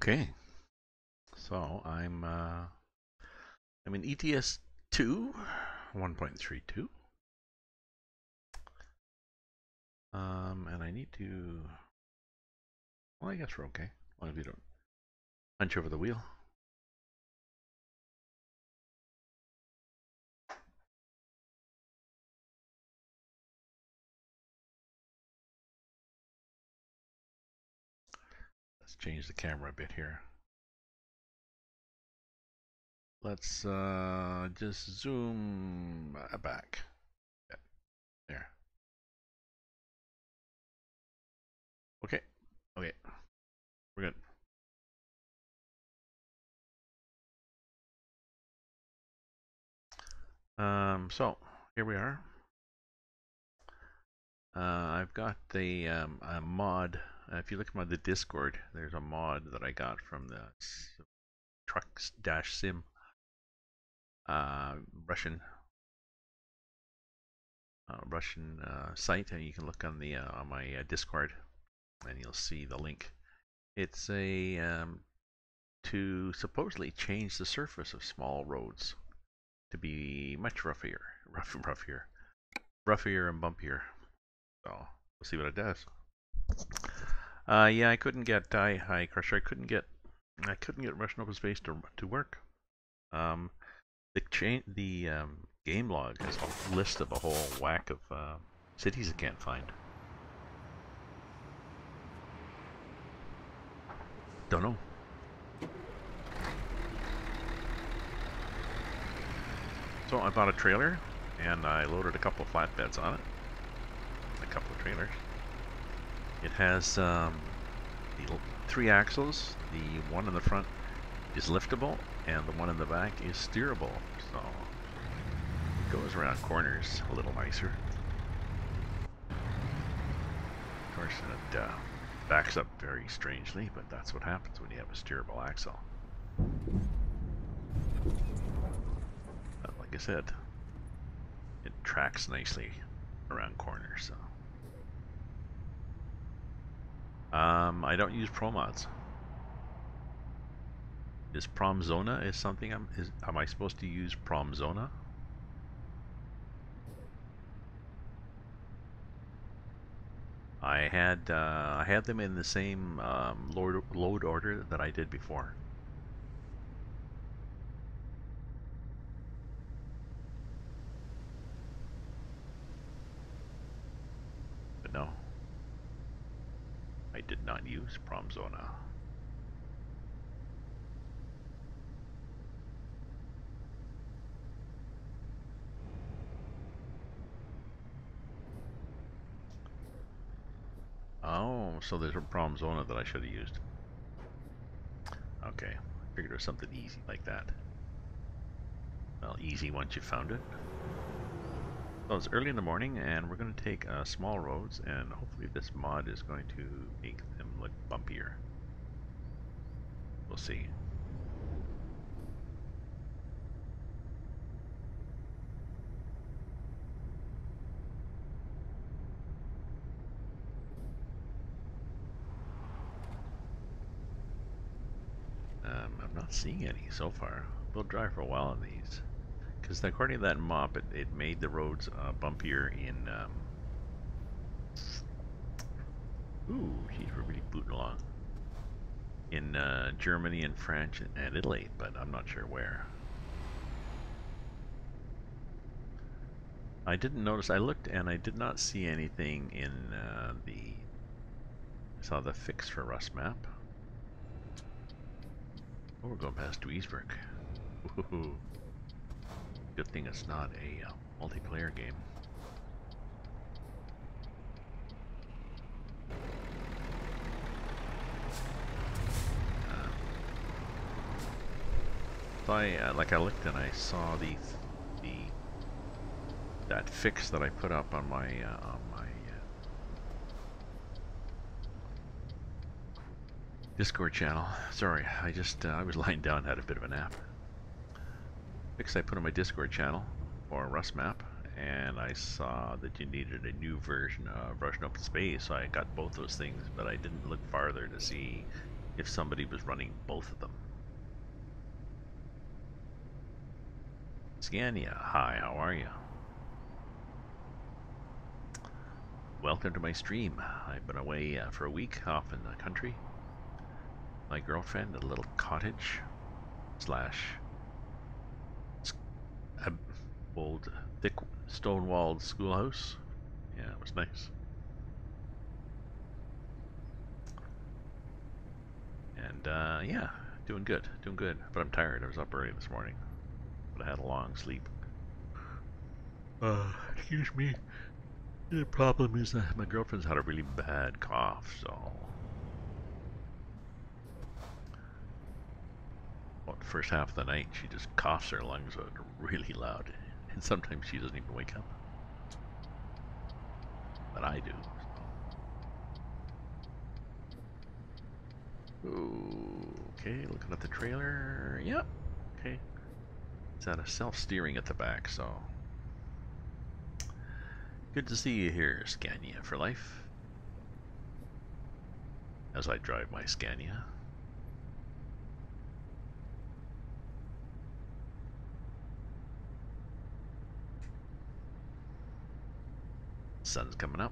Okay, so I'm in ETS2 1.32. And I need to. Well, I guess we're okay. As long as we don't punch over the wheel. Let's change the camera a bit here. Let's just zoom back. Yeah, there. Okay. Okay. We're good. So here we are. I've got the a mod. If you look at the Discord, there's a mod that I got from the Truck-Sim Russian site, and you can look on the on my Discord, and you'll see the link. It's a to supposedly change the surface of small roads to be much rougher and bumpier. So we'll see what it does. Yeah, I couldn't get Crusher. I couldn't get Russian Open Space to work. The game log has a list of a whole whack of cities I can't find. Don't know. So I bought a trailer and I loaded a couple of flatbeds on it. A couple of trailers. It has the 3 axles. The one in the front is liftable and the one in the back is steerable. So it goes around corners a little nicer. Of course, it backs up very strangely, but that's what happens when you have a steerable axle. But like I said, it tracks nicely around corners. So I don't use Pro Mods. Is Promzona is something am I supposed to use Promzona? I had them in the same load order that I did before. But no, I did not use Promzona. Oh, so there's a Promzona that I should have used. Okay, I figured it was something easy like that. Well, easy once you found it. So it's early in the morning and we're going to take small roads, and hopefully this mod is going to make them look bumpier. We'll see. I'm not seeing any so far. We'll drive for a while on these. Because according to that mop, it made the roads bumpier in... Ooh, geez, we're really booting along. In Germany and France and Italy, but I'm not sure where. I didn't notice, I looked and I did not see anything in I saw the fix for Rust map. Oh, we're going past Duisburg. Ooh. Good thing it's not a multiplayer game. So I looked and I saw that fix that I put up on my Discord channel. Sorry, I was lying down and had a bit of a nap. Fix I put on my Discord channel for Rust map, and I saw that you needed a new version of Russian Open Space, so I got both those things, but I didn't look farther to see if somebody was running both of them. Scania, hi, how are you? Welcome to my stream. I've been away for a week off in the country. My girlfriend, a little cottage slash old thick stone-walled schoolhouse. Yeah, it was nice. And yeah, doing good, but I'm tired. I was up early this morning, but I had a long sleep. Excuse me. The problem is that my girlfriend's had a really bad cough, so well, the first half of the night she just coughs her lungs out really loud, and sometimes she doesn't even wake up. But I do. Okay, looking at the trailer. Yep. Okay. It's got a self-steering at the back, so good to see you here, Scania for life. As I drive my Scania. Sun's coming up.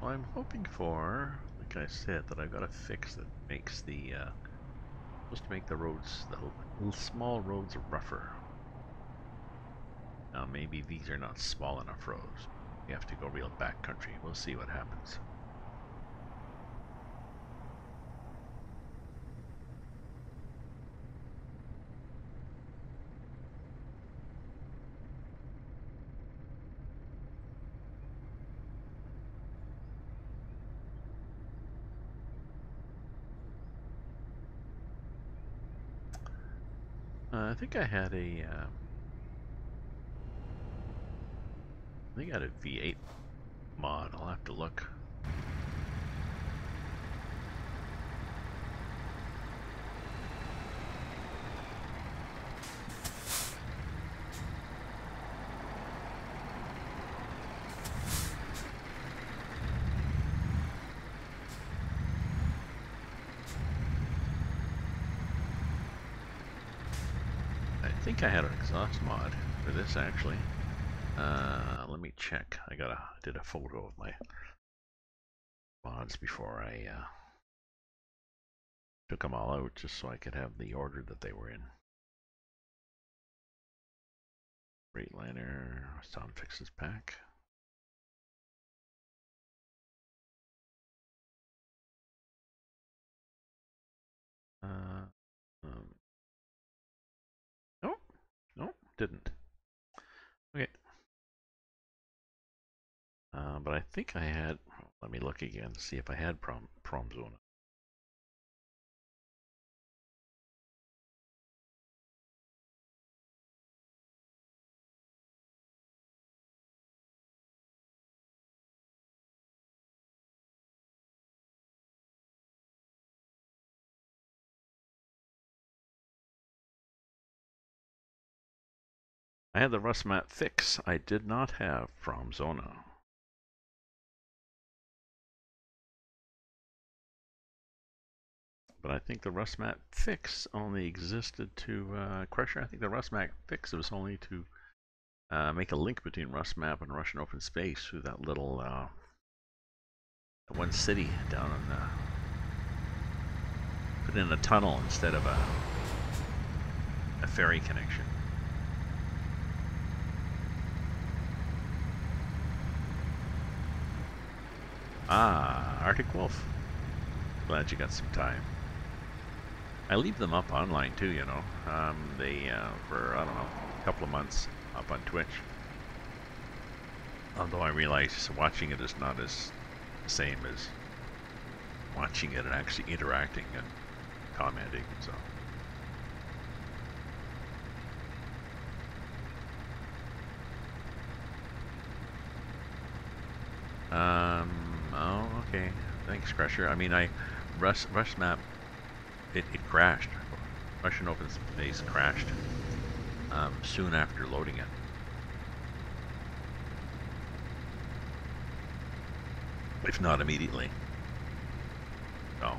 Well, I'm hoping for, like I said, that I've got a fix that makes the supposed to make the roads, the little small roads, rougher. Now maybe these are not small enough roads. You have to go real backcountry. We'll see what happens. I think I had a I think I had a V8 mod. I'll have to look. I think I had an exhaust mod for this actually. Let me check. Did a photo of my mods before I took them all out, just so I could have the order that they were in. Freightliner sound fixes pack. No, no, didn't. Okay. But I think I had. Let me look again to see if I had prom zone. I had the rust mat fix. I did not have from Zona. But I think the rust mat fix only existed to Crusher. I think the rust mat fix was only to make a link between rust map and Russian open space through that little one city down in put in a tunnel instead of a ferry connection. Ah, Arctic Wolf. Glad you got some time. I leave them up online too, you know. They, for, I don't know, a couple of months up on Twitch. Although I realize watching it is not as the same as watching it and actually interacting and commenting, so. Oh, okay. Thanks, Crusher. I mean, Rust map, it crashed. Russian open space crashed soon after loading it. if not immediately. So,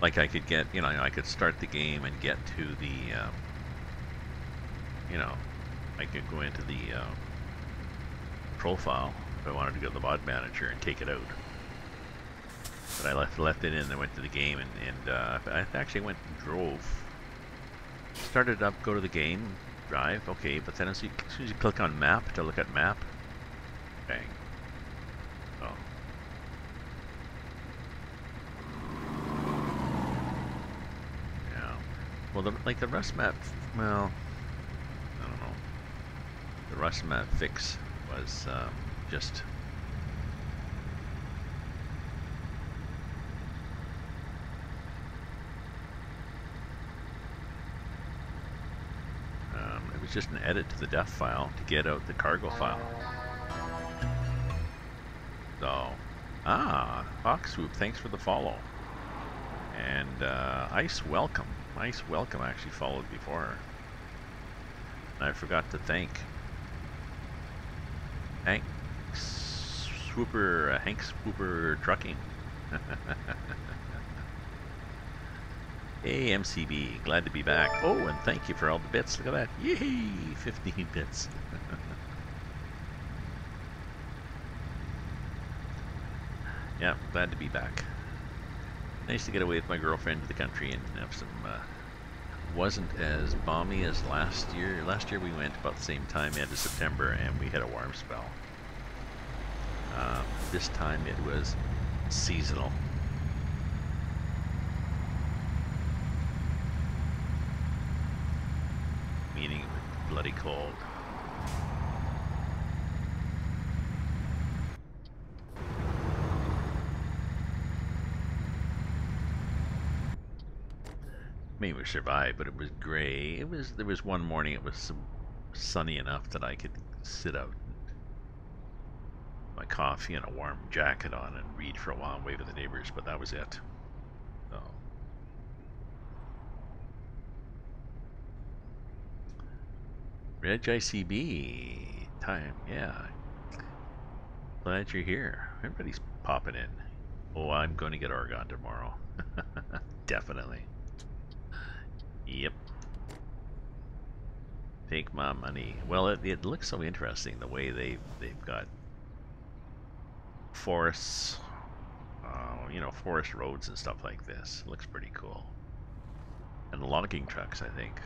like I could get, I could start the game and get to the, you know, I could go into the profile if I wanted to go to the mod manager and take it out. But I left it in and went to the game, and I actually went and drove. Started up, go to the game, drive, okay, but then as soon as you click on map to look at map, bang. Oh. Yeah. Well, the Rust map, well, I don't know. The Rust map fix was just... it was just an edit to the def file to get out the cargo file. So, Hawk Swoop, thanks for the follow. And Ice Welcome. Ice Welcome actually followed before. I forgot to thank Hank Swooper Trucking. Hey MCB, glad to be back. Oh, and thank you for all the bits. Look at that. Yay! 15 bits. Yeah, glad to be back. Nice to get away with my girlfriend to the country and have some, wasn't as balmy as last year. Last year we went about the same time, end of September, and we had a warm spell. This time it was seasonal. Meaning it was bloody cold. I mean, we survived, but it was gray. There was one morning it was sunny enough that I could sit out, my coffee and a warm jacket on, and read for a while and wave to the neighbors. But that was it. So, Reg ICB time, yeah. Glad you're here. Everybody's popping in. Oh, I'm going to get Oregon tomorrow. Definitely. Yep. Take my money. Well, it looks so interesting the way they've got forests, forest roads and stuff like this. It looks pretty cool. And logging trucks, I think.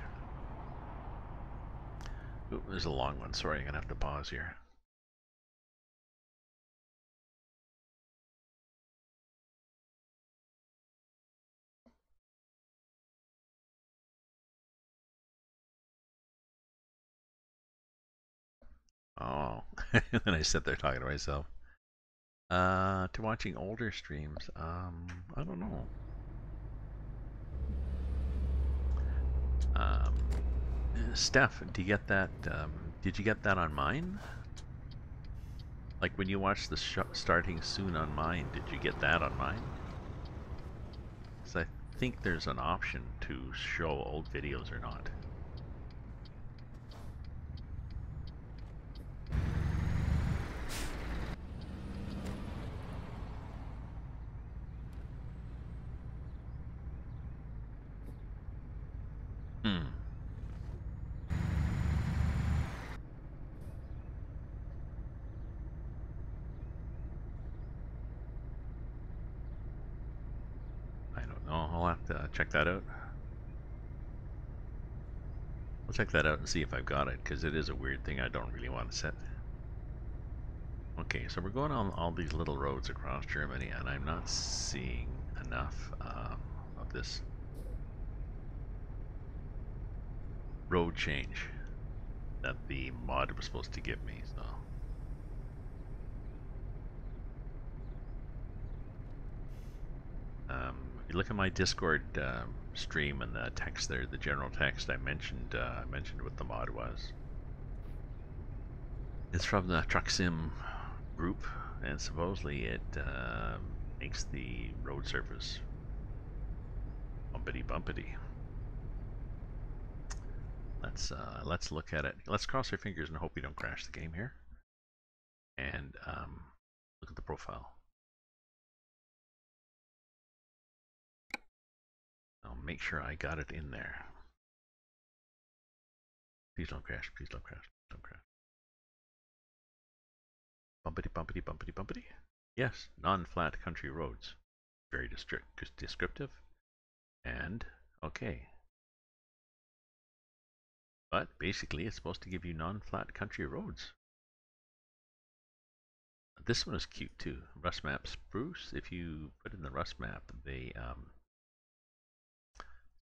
Ooh, there's a long one. Sorry, I'm gonna have to pause here. Oh, and I sit there talking to myself. To watching older streams. I don't know. Um, Steph, do you get that? Did you get that on mine? Like when you watched the starting soon on mine, did you get that on mine? Because I think there's an option to show old videos or not. Hmm. I don't know. I'll have to check that out. I'll check that out and see if I've got it, because it is a weird thing I don't really want to set. Okay, so we're going on all these little roads across Germany, and I'm not seeing enough of this road change that the mod was supposed to give me, so... if you look at my Discord stream and the text there, the general text, I mentioned what the mod was. It's from the Truck Sim group, and supposedly it makes the road surface bumpity bumpity. Let's look at it. Let's cross our fingers and hope we don't crash the game here. and look at the profile. I'll make sure I got it in there. Please don't crash, please don't crash, please don't crash. Bumpity, bumpity, bumpity, bumpity. Yes, non-flat country roads. Very descriptive. And, okay. But basically, it's supposed to give you non-flat country roads. This one is cute too. Rust map spruce. If you put in the rust map, the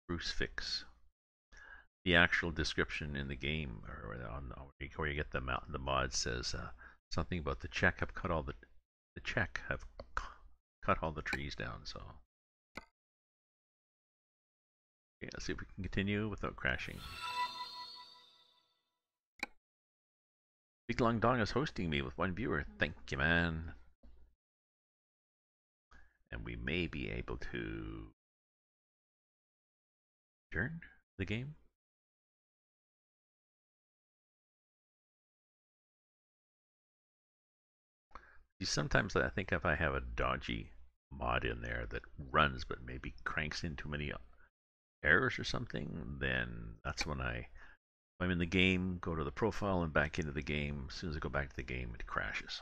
spruce fix. The actual description in the game, or on where you get the mod says something about the Czech have cut all the Czech have cut all the trees down. So okay, let's see if we can continue without crashing. Big Long Dong is hosting me with 1 viewer. Thank you, man. And we may be able to turn the game. Sometimes I think if I have a dodgy mod in there that runs but maybe cranks in too many errors or something, then that's when I'm in the game, go to the profile and back into the game. As soon as I go back to the game, it crashes.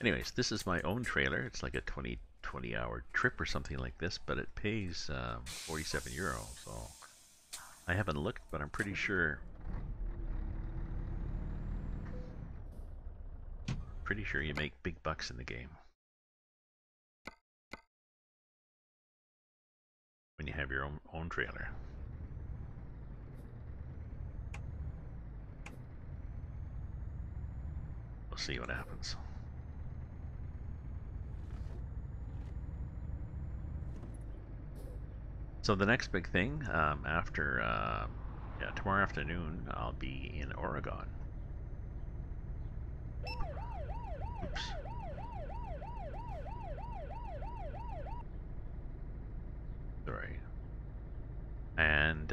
Anyways, this is my own trailer. It's like a 20 hour trip or something like this, but it pays 47 euro. So I haven't looked, but I'm pretty sure you make big bucks in the game when you have your own trailer. We'll see what happens. So the next big thing after tomorrow afternoon, I'll be in Oregon. Oops. Sorry. And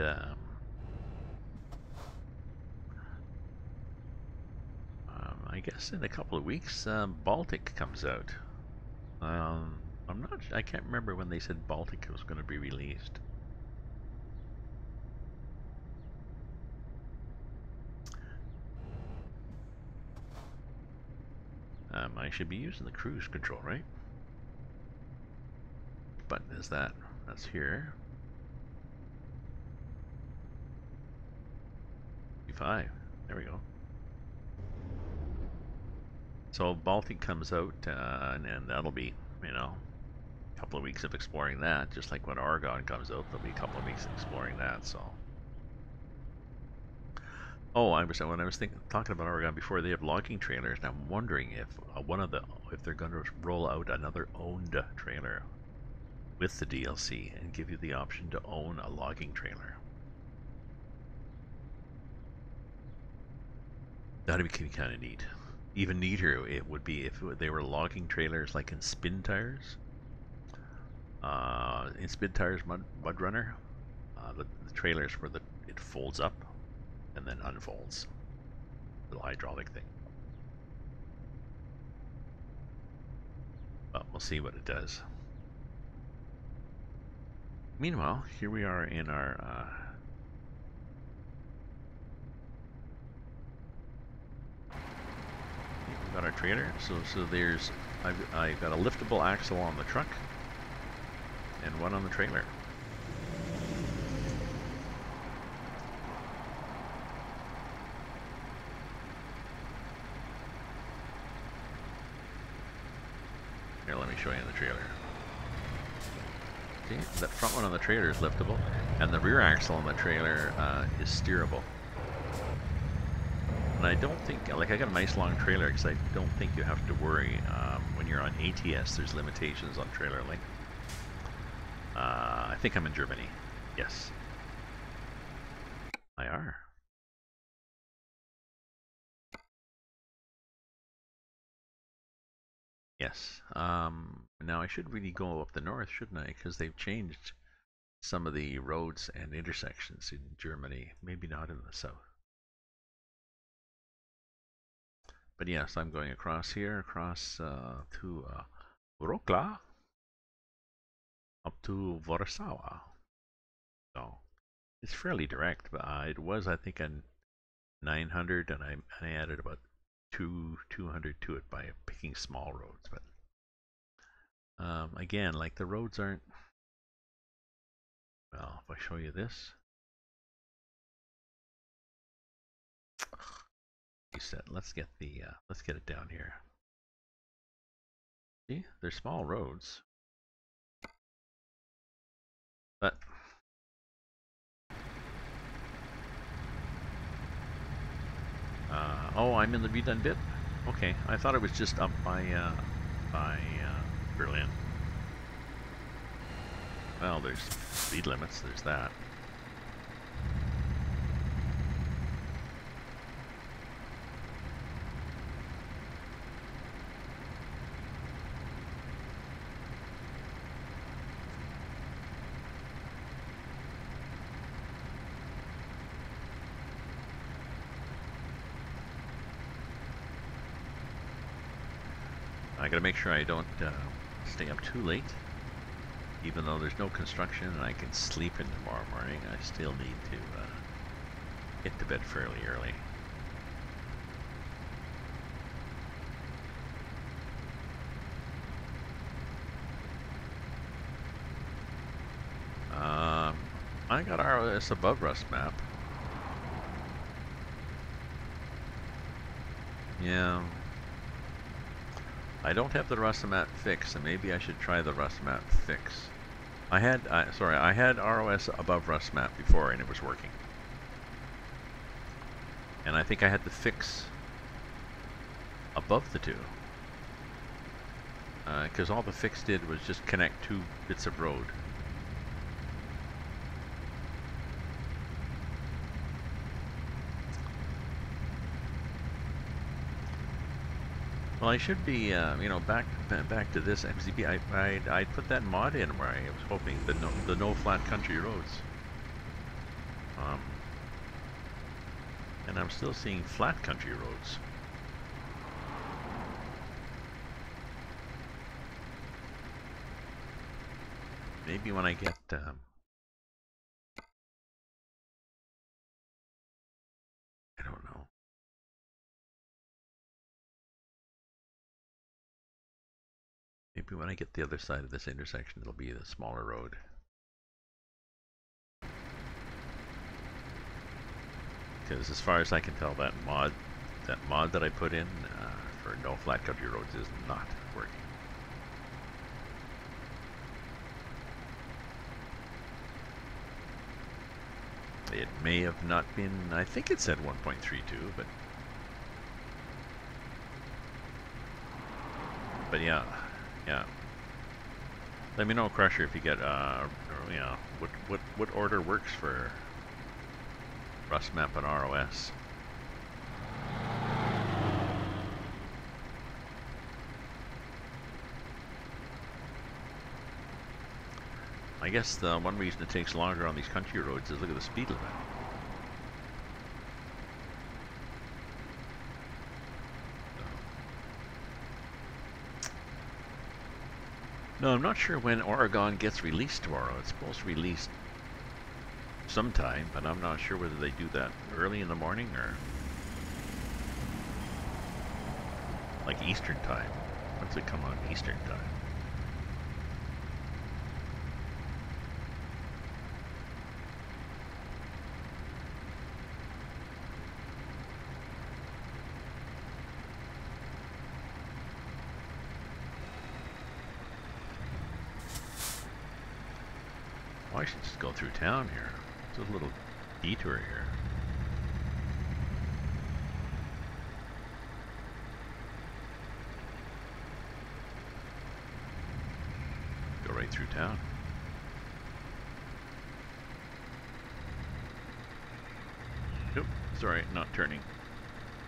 I guess in a couple of weeks, Baltic comes out. I can't remember when they said Baltic was going to be released. I should be using the cruise control, right? What button is that? That's here. E5. There we go. So Baltic comes out, and that'll be, you know, a couple of weeks of exploring that. Just like when Oregon comes out, there'll be a couple of weeks of exploring that. So. Oh, when I was talking about Oregon before, they have logging trailers, and I'm wondering if if they're going to roll out another owned trailer with the DLC and give you the option to own a logging trailer. That'd be kind of neat. Even neater it would be if they were logging trailers like in Spin Tires. In Spin Tires Mud Runner, the trailers where it folds up and then unfolds. Little hydraulic thing. But we'll see what it does. Meanwhile, here we are in our we've got our trailer. So there's I've got a liftable axle on the truck and one on the trailer. Here, let me show you the trailer. See, that front one on the trailer is liftable, and the rear axle on the trailer is steerable. And I don't think, like, I got a nice long trailer because I don't think you have to worry when you're on ETS. There's limitations on trailer length. I think I'm in Germany. Yes. I are. Yes. Now I should really go up the north, shouldn't I? Because they've changed some of the roads and intersections in Germany. Maybe not in the south. But yes, I'm going across here, across to Wrocław, up to Warsaw. So it's fairly direct. But it was, I think, a 900, and I added about 200 to it by picking small roads. But again, like the roads aren't. Well, if I show you this, reset. Let's get it down here. See, they're small roads, but oh, I'm in the redone bit. Okay, I thought it was just up by Berlin. Well, there's speed limits. There's that. I gotta make sure I don't stay up too late. Even though there's no construction and I can sleep in tomorrow morning, I still need to get to bed fairly early. I got ROS above Rust map. Yeah. I don't have the Rust map fix, and maybe I should try the Rust map fix. I had ROS above Rust map before, and it was working. And I think I had the fix above the two. Because all the fix did was just connect 2 bits of road. Well, I should be, you know, back to this MCB. I put that mod in where I was hoping the no flat country roads. And I'm still seeing flat country roads. Maybe when I get I don't know. Maybe when I get the other side of this intersection, it'll be the smaller road. Because as far as I can tell, that mod that I put in for no flat country roads is not working. It may have not been, I think it said 1.32, but yeah. Let me know, Crusher, if you get you know, what order works for Rust map and ROS. I guess the one reason it takes longer on these country roads is look at the speed limit. No, I'm not sure when Oregon gets released tomorrow. It's supposed to release sometime, but I'm not sure whether they do that early in the morning or like Eastern time. When's it come on Eastern time? Oh, I should just go through town here. It's a little detour here. Go right through town. Nope, sorry, not turning.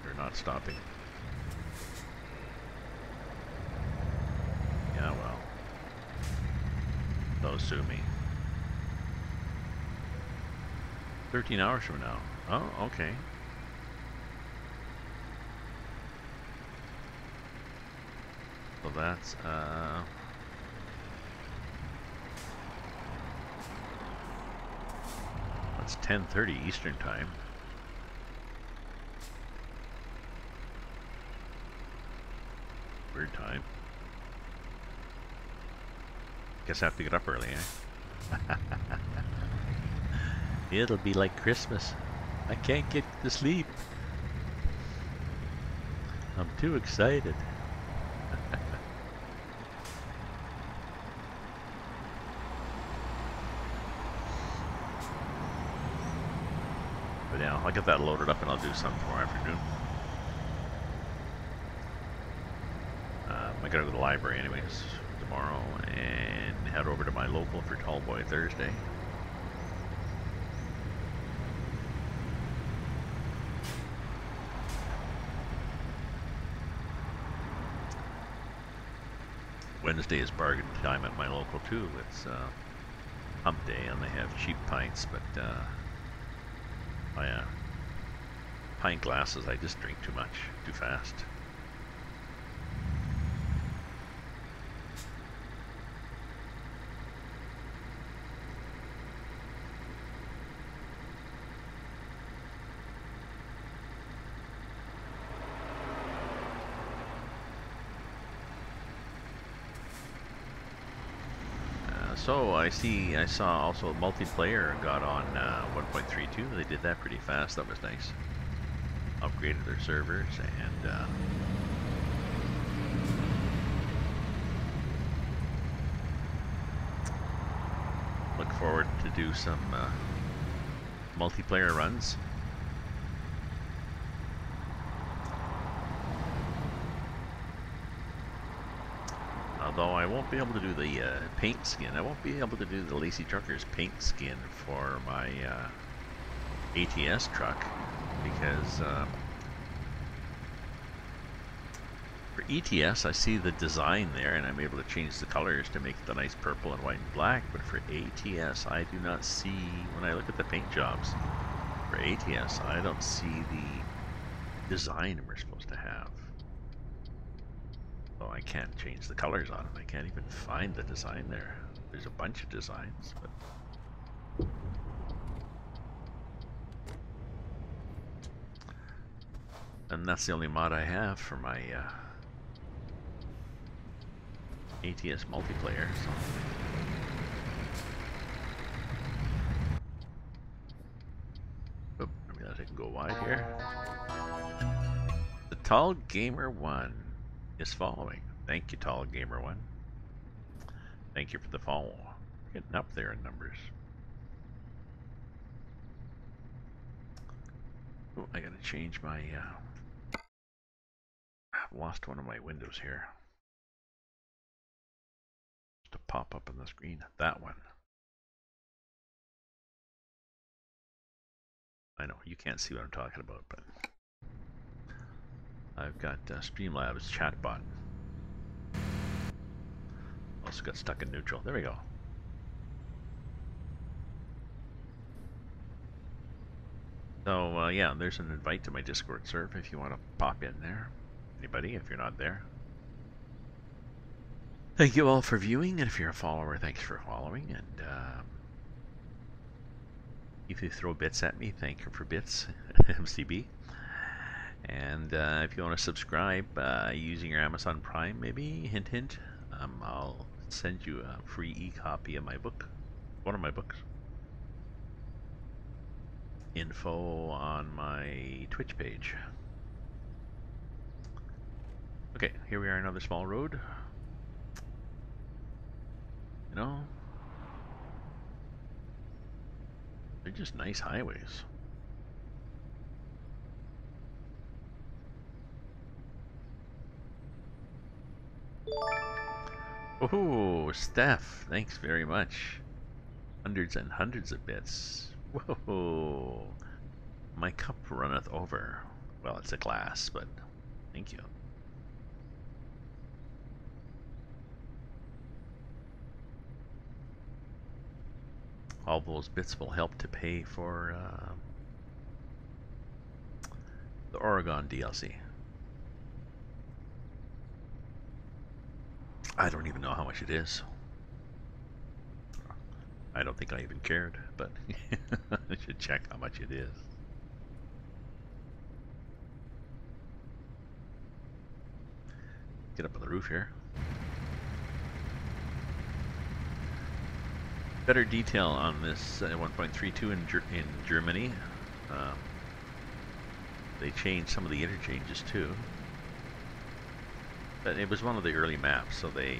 Or not stopping. Yeah, well. They'll sue me. 13 hours from now. Oh, okay. So that's 10:30 Eastern time. Weird time. Guess I have to get up early, eh? It'll be like Christmas. I can't get to sleep. I'm too excited. But yeah, I'll get that loaded up and I'll do some tomorrow afternoon. I gotta go to the library anyways tomorrow and head over to my local for Tallboy Thursday. Wednesday is bargain time at my local too. It's hump day and they have cheap pints, but my pint glasses I just drink too much, too fast. So I saw also multiplayer got on 1.32. They did that pretty fast. That was nice. Upgraded their servers and look forward to do some multiplayer runs. Although I won't be able to do the paint skin. I won't be able to do the Lazy Truckers paint skin for my ETS truck because for ETS I see the design there and I'm able to change the colors to make the nice purple and white and black, but for ATS I do not see, when I look at the paint jobs for ATS, I don't see the design we're supposed to have. So I can't change the colors on it. I can't even find the design there. There's a bunch of designs, but and that's the only mod I have for my ATS multiplayer. So. Oop, I realize I can go wide here. The Tall Gamer 1 is following. Thank you, Tall Gamer 1. Thank you for the follow. Getting up there in numbers. Oh, I gotta change my I've lost one of my windows here. To pop up on the screen. That one. I know, you can't see what I'm talking about, but I've got Streamlabs chatbot. Also got stuck in neutral. There we go. So yeah, there's an invite to my Discord server if you want to pop in there. Anybody, if you're not there. Thank you all for viewing, and if you're a follower, thanks for following. And if you throw bits at me, thank you for bits, MCB. And if you want to subscribe using your Amazon Prime, maybe, hint hint, I'll send you a free e-copy of my book, one of my books. Info on my Twitch page. Okay, here we are, another small road. You know, they're just nice highways. Oh, Steph, thanks very much. Hundreds and hundreds of bits. Whoa, my cup runneth over. Well, it's a glass, but thank you. All those bits will help to pay for the Oregon DLC. I don't even know how much it is. I don't think I even cared, but I should check how much it is. Get up on the roof here. Better detail on this 1.32 in Germany. They changed some of the interchanges too. But it was one of the early maps, so they,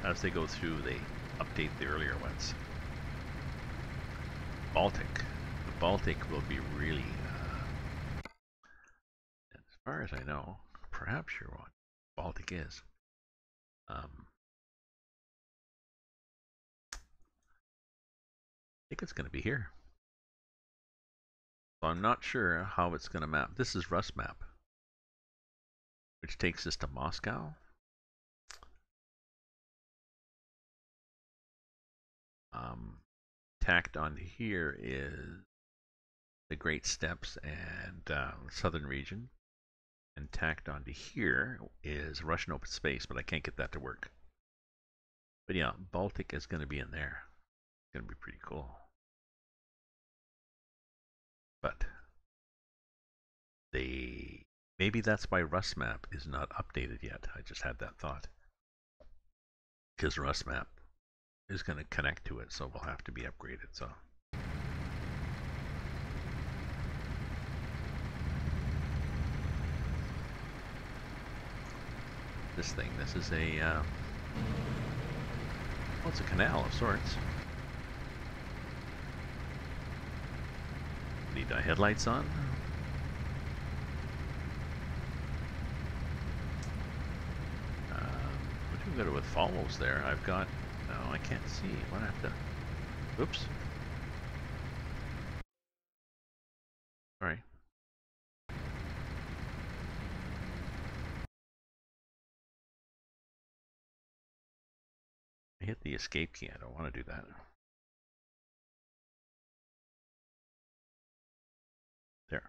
as they go through, they update the earlier ones. Baltic. The Baltic will be really, as far as I know, perhaps you're what Baltic is. I think it's going to be here. So I'm not sure how it's going to map. This is Rust map, which takes us to Moscow. Tacked on here is the Great Steppes and southern region. And tacked onto here is Russian open space, but I can't get that to work. But yeah, Baltic is going to be in there. It's going to be pretty cool. But maybe that's why Rust map is not updated yet. I just had that thought. Because Rust map is going to connect to it, so we'll have to be upgraded. So this is a well, it's a canal of sorts. Need headlights on. What do we got with follows there? I've got, no, I can't see. What I have to, oops. Sorry. I hit the escape key. I don't want to do that. There.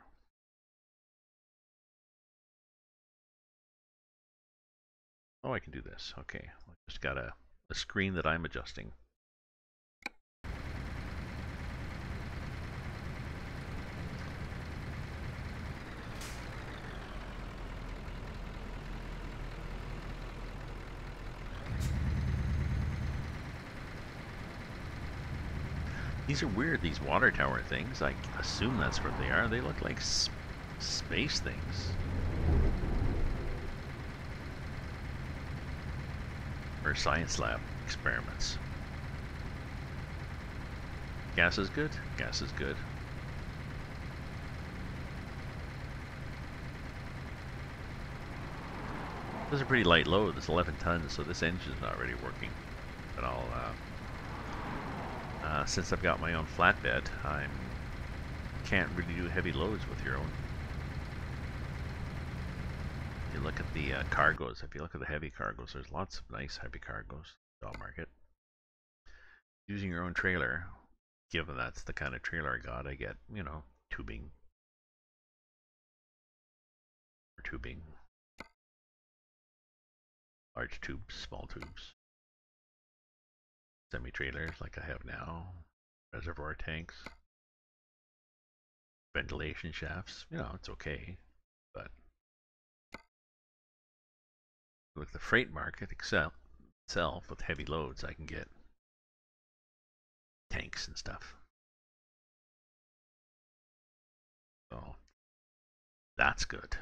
Oh, I can do this. Okay. I just got a screen that I'm adjusting. These are weird, these water tower things. I assume that's what they are. They look like space things. Or science lab experiments. Gas is good? Gas is good. This is a pretty light load. It's 11 tons, so this engine's not really working. But I'll, since I've got my own flatbed, I can't really do heavy loads with your own. If you look at the cargoes, if you look at the heavy cargoes, there's lots of nice heavy cargoes. Dog market. Using your own trailer, given that's the kind of trailer I got, I get, you know, tubing. Or tubing. Large tubes, small tubes. Semi-trailers like I have now. Reservoir tanks. Ventilation shafts. You know, it's okay. But with the freight market itself with heavy loads, I can get tanks and stuff. So that's good.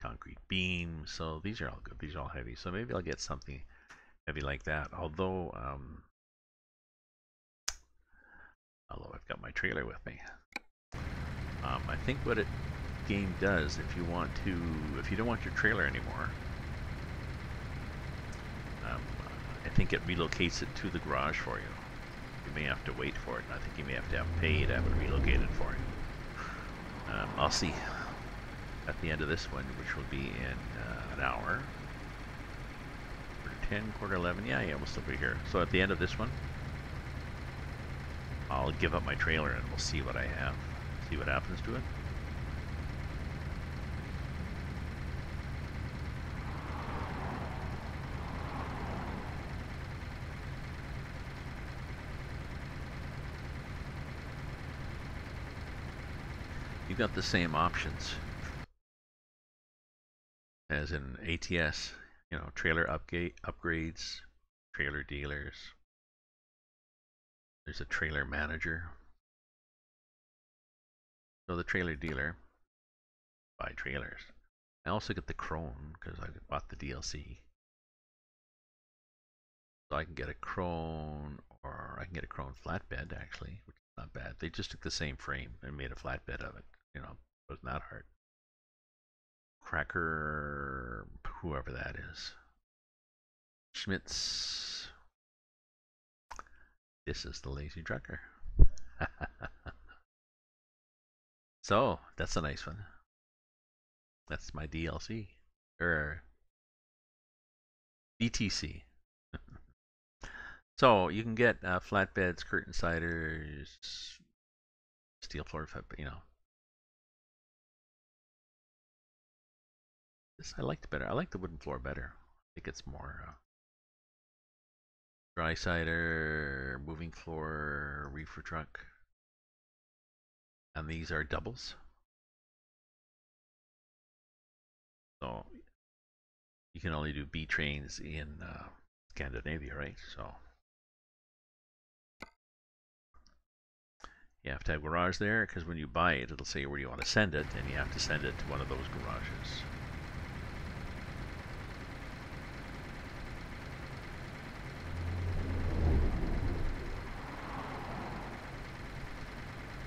Concrete beams. So these are all good. These are all heavy. So maybe I'll get something heavy like that. Although I've got my trailer with me. I think what game does, if you don't want your trailer anymore, I think it relocates it to the garage for you. You may have to wait for it. I think you may have to pay to have it relocated for you. I'll see at the end of this one, which will be in an hour. Quarter 10, quarter 11. Yeah, we'll still be here. So at the end of this one, I'll give up my trailer and we'll see what I have. See what happens to it. got the same options as in ATS. You know, trailer upgrades, trailer dealers. There's a trailer manager. So the trailer dealer buy trailers. I also get the Crone because I bought the DLC. So I can get a Crone, or I can get a Crone flatbed actually, which is not bad. They just took the same frame and made a flatbed of it. You know, it wasn't that hard. Cracker, whoever that is. Schmitz. This is the lazy trucker. So that's a nice one. That's my DLC or BTC. So you can get flatbeds, curtain siders, steel floor, you know. This I liked better. I like the wooden floor better. I think it's more dry cider, moving floor, reefer truck, and these are doubles. So you can only do B trains in Scandinavia, right? So you have to have garage there because when you buy it, it'll say where you want to send it, and you have to send it to one of those garages.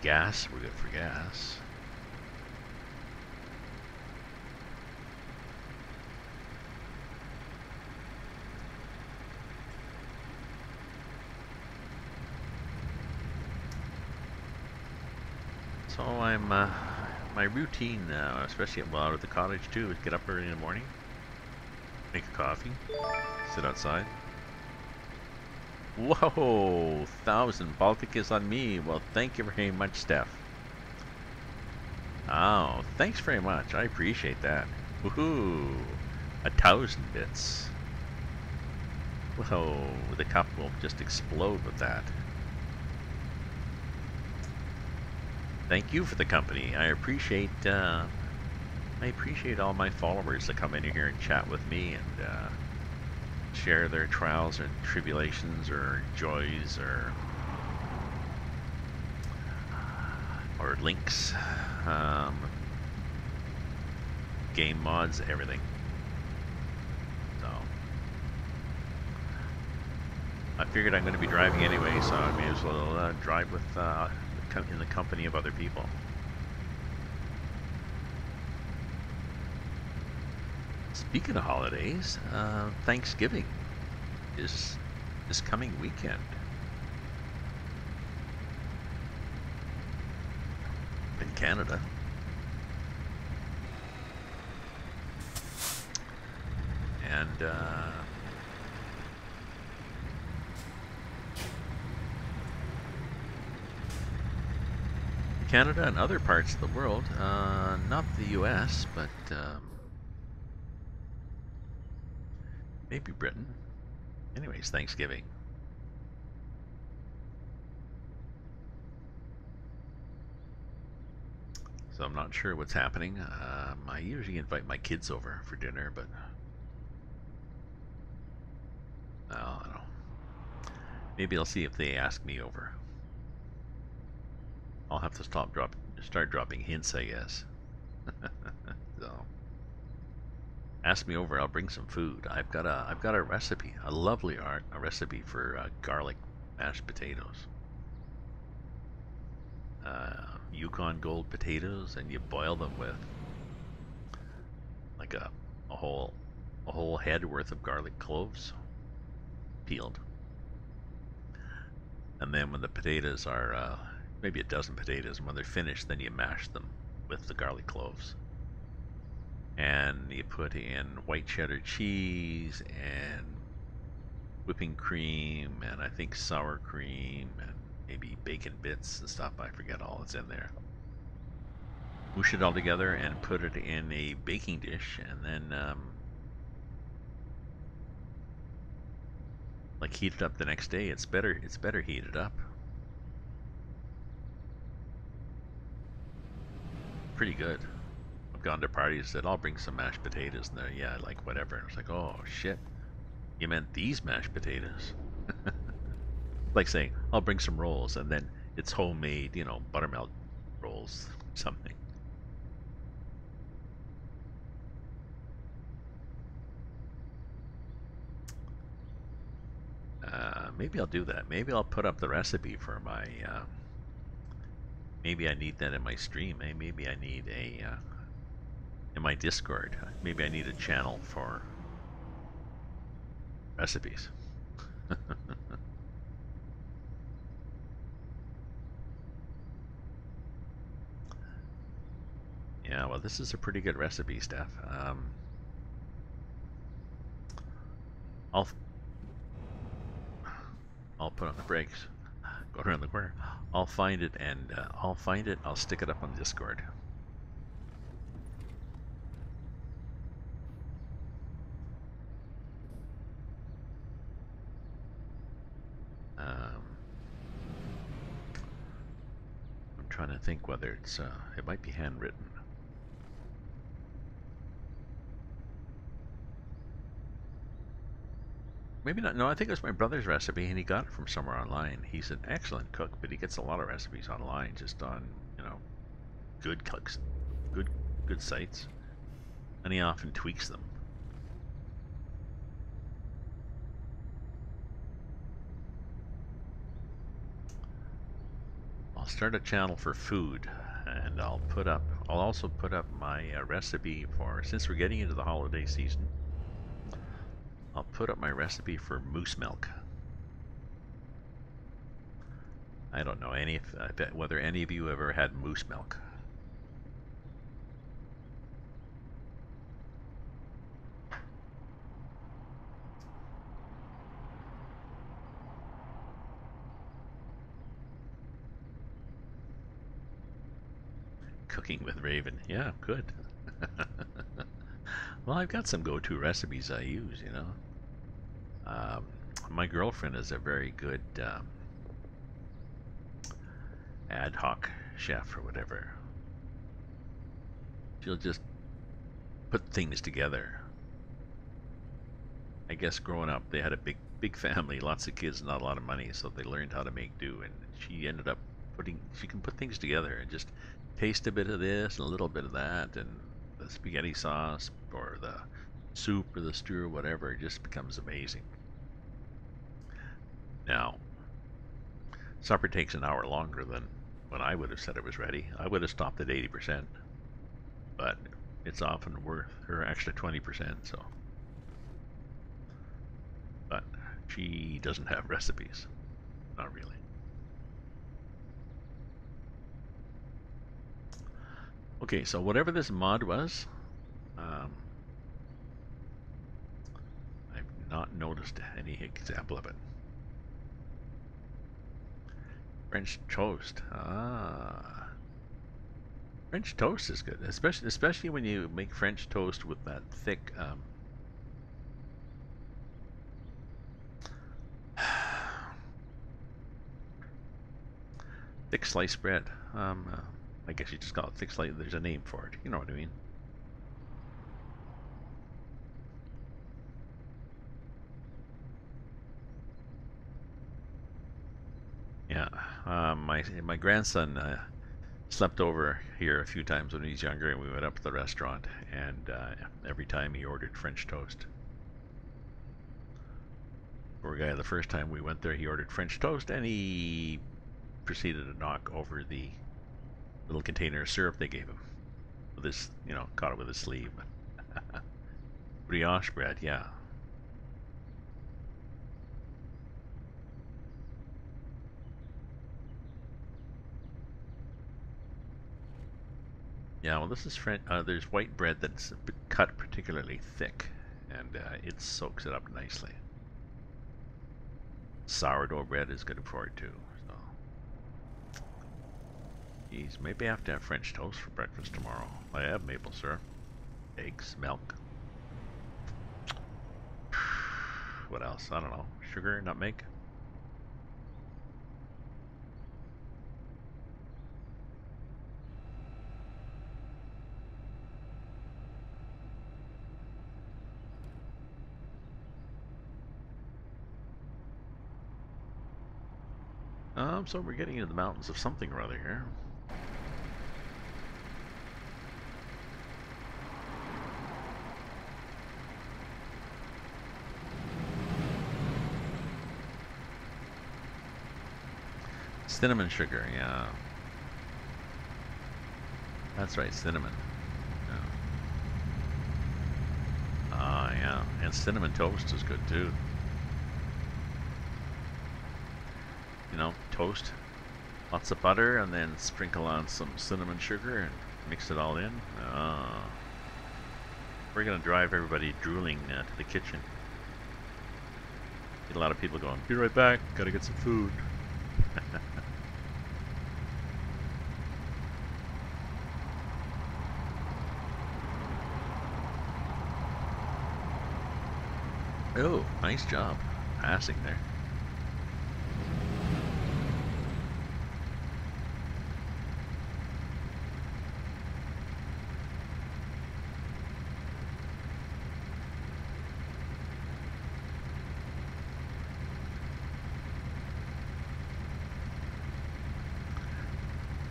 Gas, we're good for gas. So I'm, my routine now, especially while out at the cottage too, is get up early in the morning, make a coffee, sit outside. Whoa, 1,000 Baltic is on me. Well, thank you very much, Steph. Oh, thanks very much. I appreciate that. Woohoo! 1,000 bits. Whoa, the cup will just explode with that. Thank you for the company. I appreciate all my followers that come in here and chat with me and share their trials and tribulations or joys or links, game mods, everything. So I figured I'm going to be driving anyway, so I may as well drive with in the company of other people. Speaking of holidays, Thanksgiving is this coming weekend. In Canada. And Canada and other parts of the world, not the US, but maybe Britain. Anyways, Thanksgiving. So I'm not sure what's happening. I usually invite my kids over for dinner, but I don't know. Maybe I'll see if they ask me over. I'll have to start dropping hints, I guess. So ask me over. I'll bring some food. I've got a recipe, a lovely recipe for garlic mashed potatoes. Yukon Gold potatoes, and you boil them with like a whole head worth of garlic cloves, peeled. And then when the potatoes are maybe a dozen potatoes, and when they're finished, then you mash them with the garlic cloves. And you put in white cheddar cheese and whipping cream and I think sour cream and maybe bacon bits and stuff. I forget all that's in there. Mush it all together and put it in a baking dish, and then like heat it up the next day. It's better heated up. pretty good. I've gone to parties, said, I'll bring some mashed potatoes, and they're, yeah, like whatever. And I was like, oh shit, you meant these mashed potatoes? Like saying, I'll bring some rolls, and then it's homemade, you know, buttermilk rolls, something. Maybe I'll do that. Maybe I'll put up the recipe for my. Maybe I need that in my stream. Maybe I need a in my Discord. Maybe I need a channel for recipes. Yeah, well, this is a pretty good recipe, Steph. I'll I'll put on the brakes. Go around the corner. I'll find it and I'll find it. I'll stick it up on Discord. Um, I'm trying to think whether it's it might be handwritten. Maybe not. No, I think it was my brother's recipe, and he got it from somewhere online. He's an excellent cook, but he gets a lot of recipes online, just on good cooks, good good sites, and he often tweaks them. I'll start a channel for food, and I'll also put up my recipe for, since we're getting into the holiday season, I'll put up my recipe for moose milk. I don't know whether any of you ever had moose milk. Cooking with Raven, yeah, good. Well, I've got some go-to recipes I use, Um, my girlfriend is a very good ad hoc chef or whatever. She'll just put things together. I guess growing up, they had a big family, lots of kids, not a lot of money, so they learned how to make do. And she ended up she can put things together and just taste a bit of this and a little bit of that, and the spaghetti sauce or the soup or the stew or whatever, it just becomes amazing. Now, supper takes an hour longer than when I would have said it was ready. I would have stopped at 80%, but it's often worth her extra 20%. So, but she doesn't have recipes, not really. Okay, so whatever this mod was, I've not noticed any example of it. French toast. Ah, French toast is good, especially when you make French toast with that thick sliced bread. I guess you just call it thick slice. There's a name for it. You know what I mean? Yeah. My grandson slept over here a few times when he was younger, and we went up to the restaurant, and every time he ordered French toast. Poor guy, the first time we went there, he ordered French toast, and he proceeded to knock over the little container of syrup they gave him with his, caught it with his sleeve. Brioche bread, yeah. Yeah, well, this is French. There's white bread that's cut particularly thick, and it soaks it up nicely. Sourdough bread is good for it too. So, geez, maybe I have to have French toast for breakfast tomorrow. I have maple syrup, eggs, milk. What else? I don't know. Sugar, nutmeg. So we're getting into the mountains of something or other here. Cinnamon sugar, yeah. That's right, cinnamon. Yeah. Ah, yeah. And cinnamon toast is good too. You know, toast, lots of butter, and then sprinkle on some cinnamon sugar and mix it all in. Ah. We're gonna drive everybody drooling to the kitchen. Get a lot of people going, be right back, gotta get some food. Oh, nice job passing there.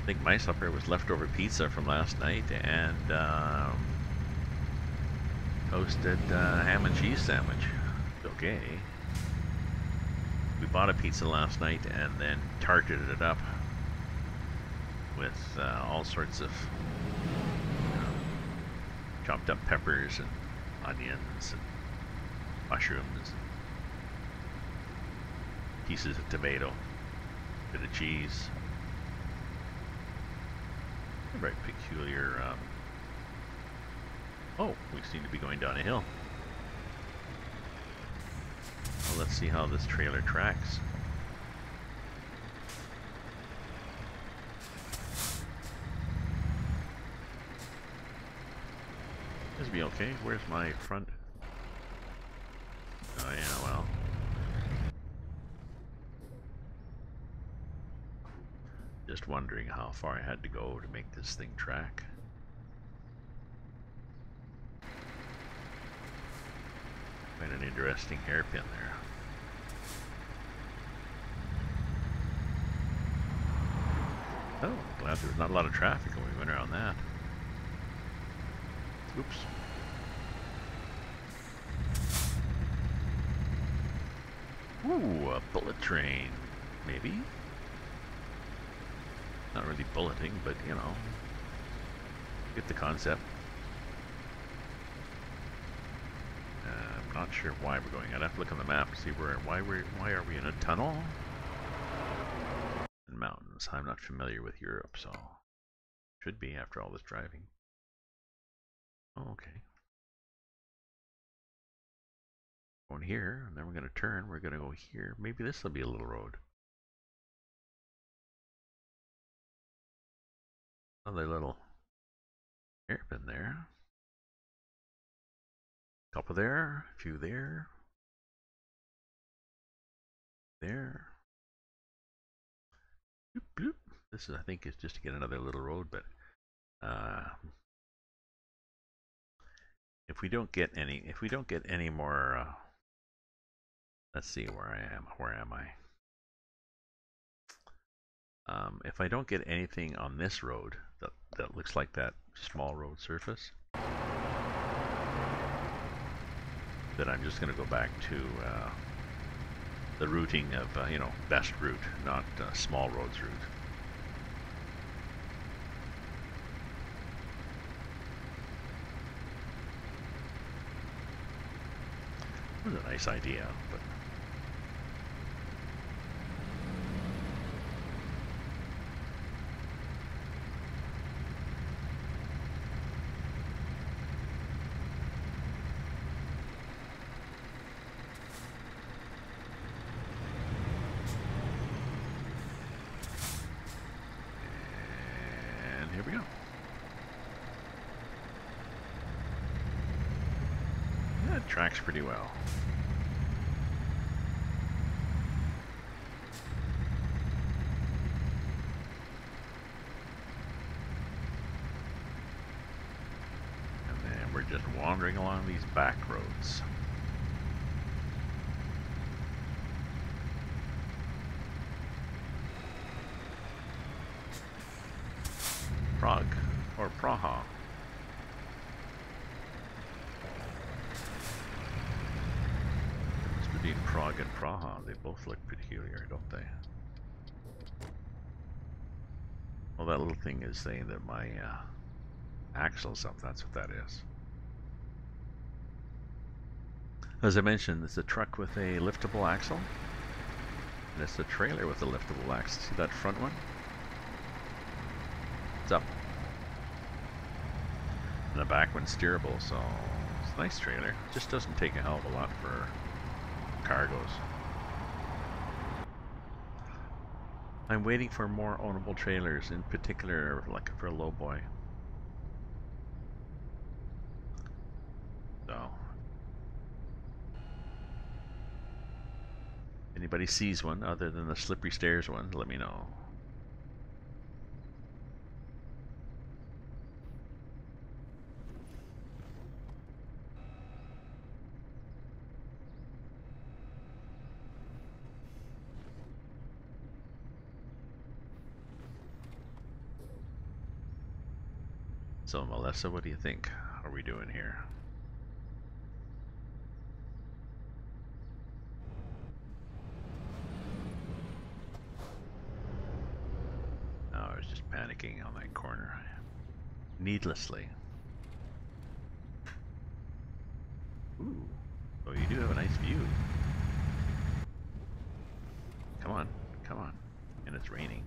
I think my supper was leftover pizza from last night and toasted ham and cheese sandwich. Okay. We bought a pizza last night and then tarted it up with all sorts of chopped up peppers and onions and mushrooms, and pieces of tomato, bit of cheese. A very peculiar. Oh, we seem to be going down a hill. Well, let's see how this trailer tracks. This will be okay. Where's my front? Oh yeah, well. Just wondering how far I had to go to make this thing track. Quite an interesting hairpin there. Oh, glad there was not a lot of traffic when we went around that. Oops. Ooh, a bullet train, maybe? Not really bulleting, but you know, get the concept. I'm not sure why we're going. I'd have to look on the map to see why are we in a tunnel? And mountains. I'm not familiar with Europe, so should be after all this driving. Oh, okay. Going here, and then we're going to turn. We're going to go here. Maybe this will be a little road. Another little hairpin there. Couple there, a few there. There. Bloop, bloop. This is, I think, is just to get another little road, but if we don't get any more, let's see where I am. Where am I? If I don't get anything on this road that looks like that small road surface, then I'm just going to go back to the routing of, you know, best route, not small roads route. It was a nice idea, but here we go. Yeah, it tracks pretty well. And then we're just wandering along these back roads. Praha. Between Prague and Praha, they both look peculiar, don't they? Well, that little thing is saying that my axle's up. That's what that is. As I mentioned, it's a truck with a liftable axle. And it's a trailer with a liftable axle. See that front one? It's up. And the back one's steerable, so it's a nice trailer. Just doesn't take a hell of a lot for cargoes. I'm waiting for more ownable trailers, in particular looking for a lowboy. So, anybody sees one other than the slippery stairs one, let me know. So Melissa, what do you think? How are we doing here? Oh, I was just panicking on that corner. Needlessly. Ooh, so you do have a nice view. Come on, come on. And it's raining.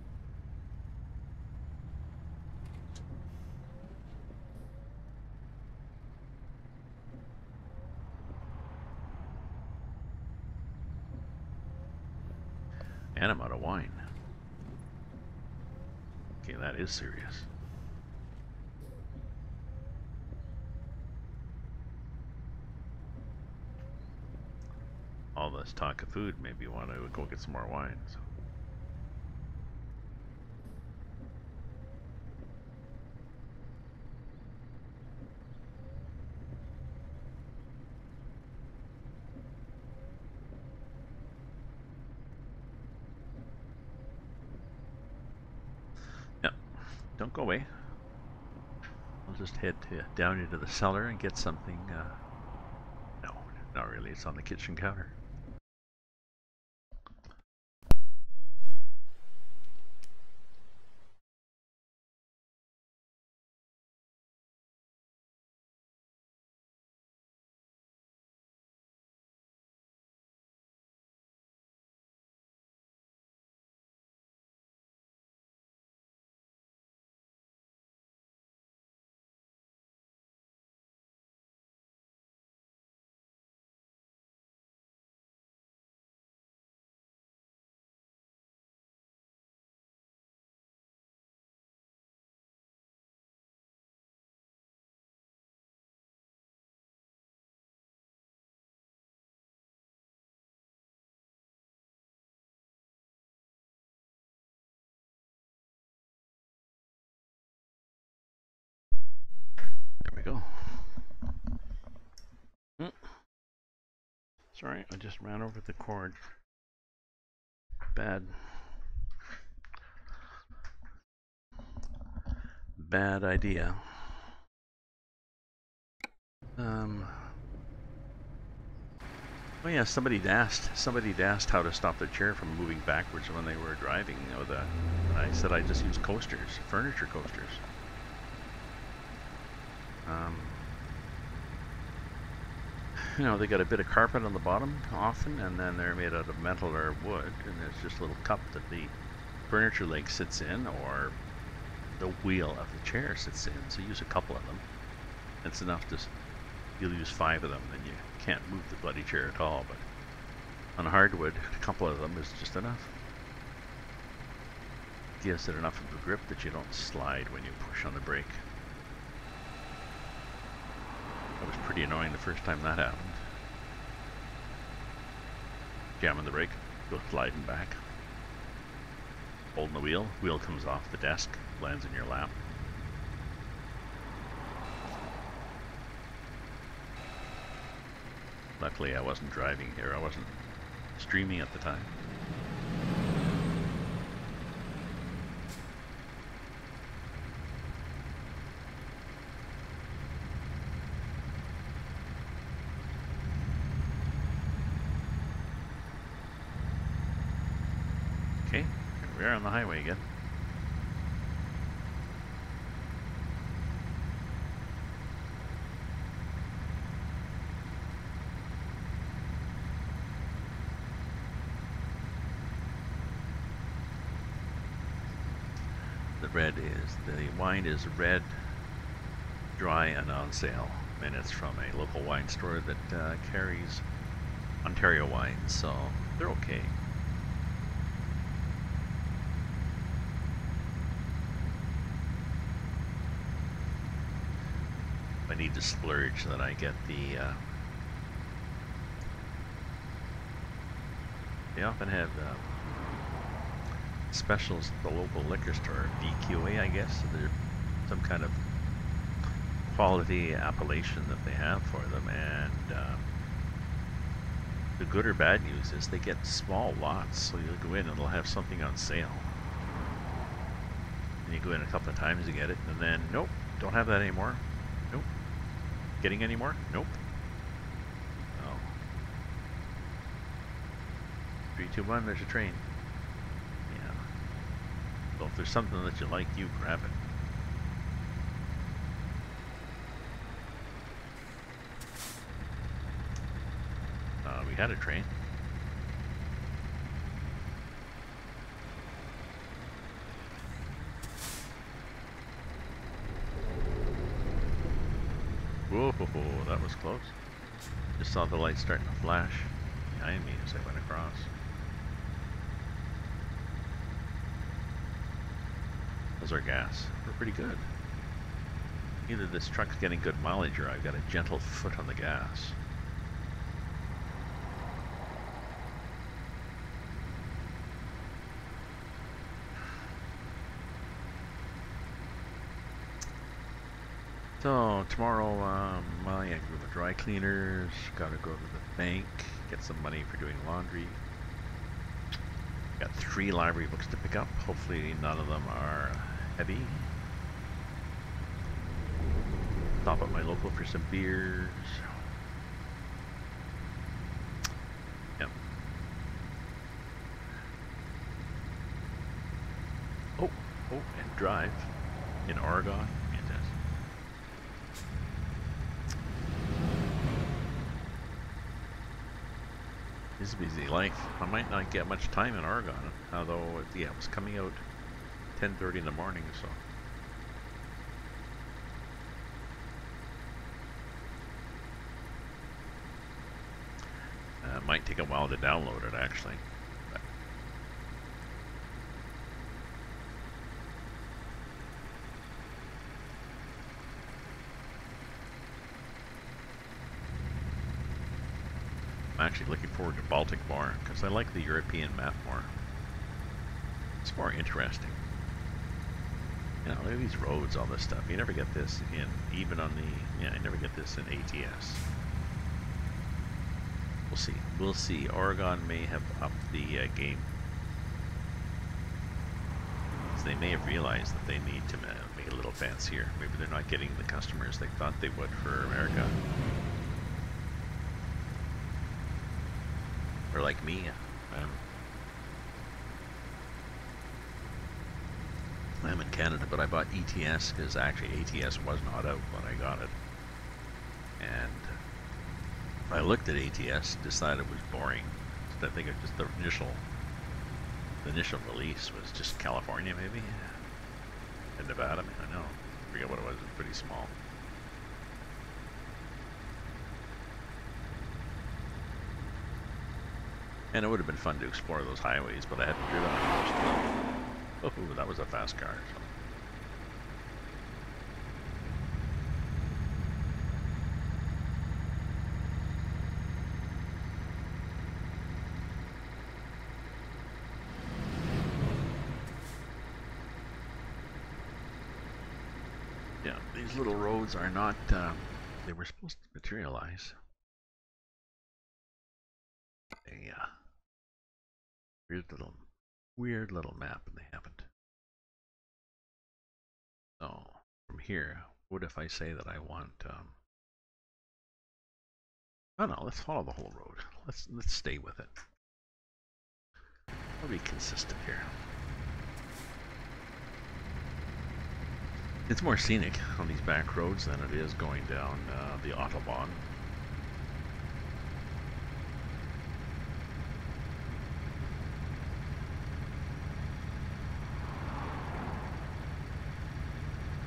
And I'm out of wine. Okay, that is serious. All this talk of food made me want to go get some more wine. So. Yeah, don't go away. I'll just head down into the cellar and get something. No, not really. It's on the kitchen counter. There we go. Sorry, I just ran over the cord. Bad idea. Oh yeah, somebody asked how to stop their chair from moving backwards when they were driving. You know, I said I just use coasters, furniture coasters. You know, they got a bit of carpet on the bottom often, and then they're made out of metal or wood, and there's just a little cup that the furniture leg sits in, or the wheel of the chair sits in. So you use a couple of them. It's enough to, you'll use 5 of them, then you can't move the bloody chair at all, but on hardwood, a couple of them is just enough. Gives it enough of a grip that you don't slide when you push on the brake. That was pretty annoying the first time that happened. Jamming the brake, go sliding back. Holding the wheel comes off the desk, lands in your lap. Luckily I wasn't driving here, I wasn't streaming at the time. we are on the highway again. The wine is red, dry, and on sale, and it's from a local wine store that carries Ontario wines, so they're okay. I need to splurge so that I get the. They often have specials at the local liquor store, VQA, I guess. So there's some kind of quality appellation that they have for them, and the good or bad news is they get small lots, so you'll go in and they'll have something on sale. And you go in a couple of times to get it, and then, nope, don't have that anymore. Nope. Getting any more? Nope. Oh. 3, 2, 1, there's a train. Yeah. So if there's something that you like, you grab it. We had a train. Whoa, that was close. Just saw the light starting to flash behind me as I went across. How's our gas? We're pretty good. Either this truck's getting good mileage or I've got a gentle foot on the gas. So tomorrow, well, yeah, go to the dry cleaners, gotta go to the bank, get some money for doing laundry. Got 3 library books to pick up. Hopefully none of them are heavy. Stop at my local for some beers. Yep. Oh, and drive in Oregon. It's a busy life. I might not get much time in Oregon, although, yeah, it was coming out 10:30 in the morning, so. It might take a while to download it, actually. But I'm actually looking forward to Baltic more, because I like the European map more. It's more interesting. You know, look at these roads, all this stuff. You never get this in, even on the, yeah, you never get this in ATS. We'll see. We'll see. Oregon may have upped the game. So they may have realized that they need to make it a little fancier. Maybe they're not getting the customers they thought they would for America. Or like me. I'm in Canada, but I bought ETS because actually ATS was not out when I got it. And I looked at ATS and decided it was boring. I think it just the initial release was just California, maybe, and Nevada. I mean, I know, I forget what it was. It was pretty small. And it would have been fun to explore those highways, but I had to drive on most. Oh, that was a fast car. So. Yeah, these little roads are not, they were supposed to materialize. Yeah. Weird little map, and they haven't. So, from here, what if I say that I want, oh no, let's follow the whole road. Let's stay with it. I'll be consistent here. It's more scenic on these back roads than it is going down the Autobahn.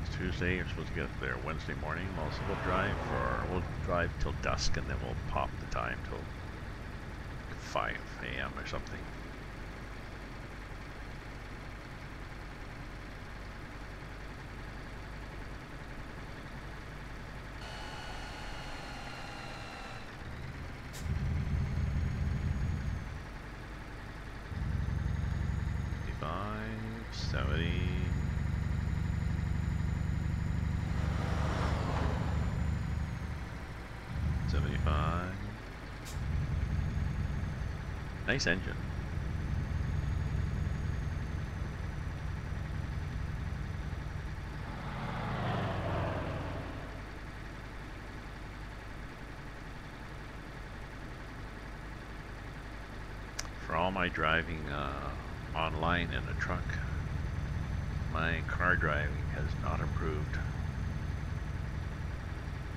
It's Tuesday, you're supposed to get there Wednesday morning. Also, we'll drive till dusk, and then we'll pop the time till 5 a.m. or something. Nice engine. For all my driving online in a truck, my car driving has not improved.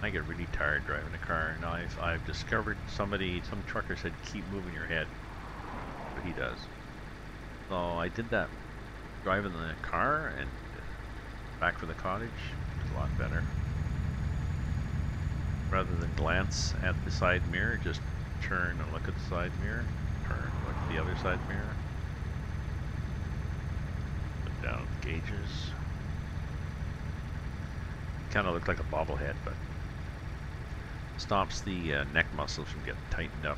I get really tired driving a car. Now I've discovered some trucker said keep moving your head. But he does. So I did that driving the car and back from the cottage. It was a lot better. Rather than glance at the side mirror, just turn and look at the side mirror. Turn, look at the other side mirror. Look down at the gauges. Kind of looked like a bobblehead, but stops the neck muscles from getting tightened up.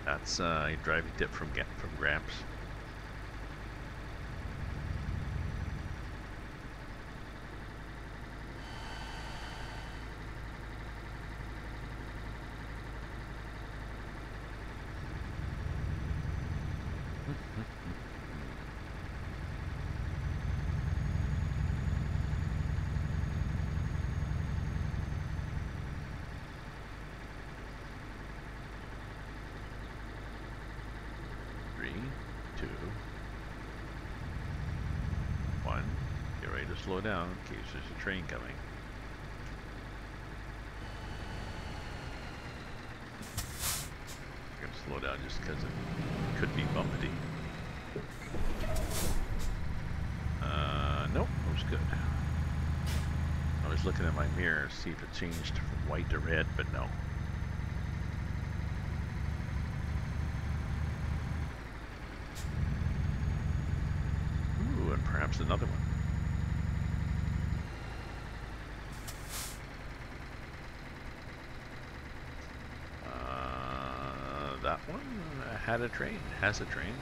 That's a driving tip from Gramps. Slow down in case there's a train coming. I'm gonna slow down just because it could be bumpy. Nope, it was good. I was looking at my mirror to see if it changed from white to red, but no. Ooh, and perhaps another one. That one had a train, has a train.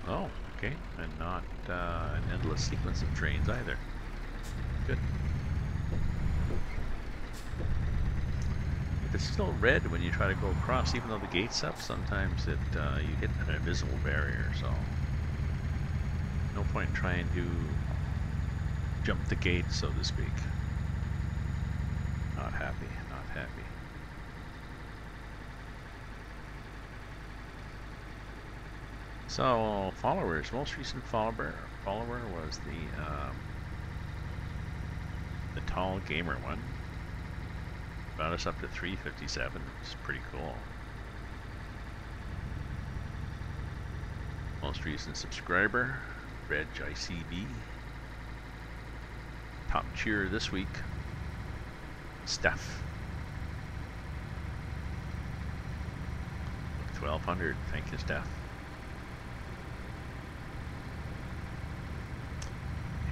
Oh, okay, and not an endless sequence of trains either. Good. It's still red when you try to go across, even though the gate's up. Sometimes you hit an invisible barrier, so no point in trying to jump the gate, so to speak. Not happy, not happy. So followers, most recent follower was the tall gamer one. Brought us up to 357, which is pretty cool. Most recent subscriber, Reg ICB. Top cheer this week, Steph. 1200, thank you, Steph.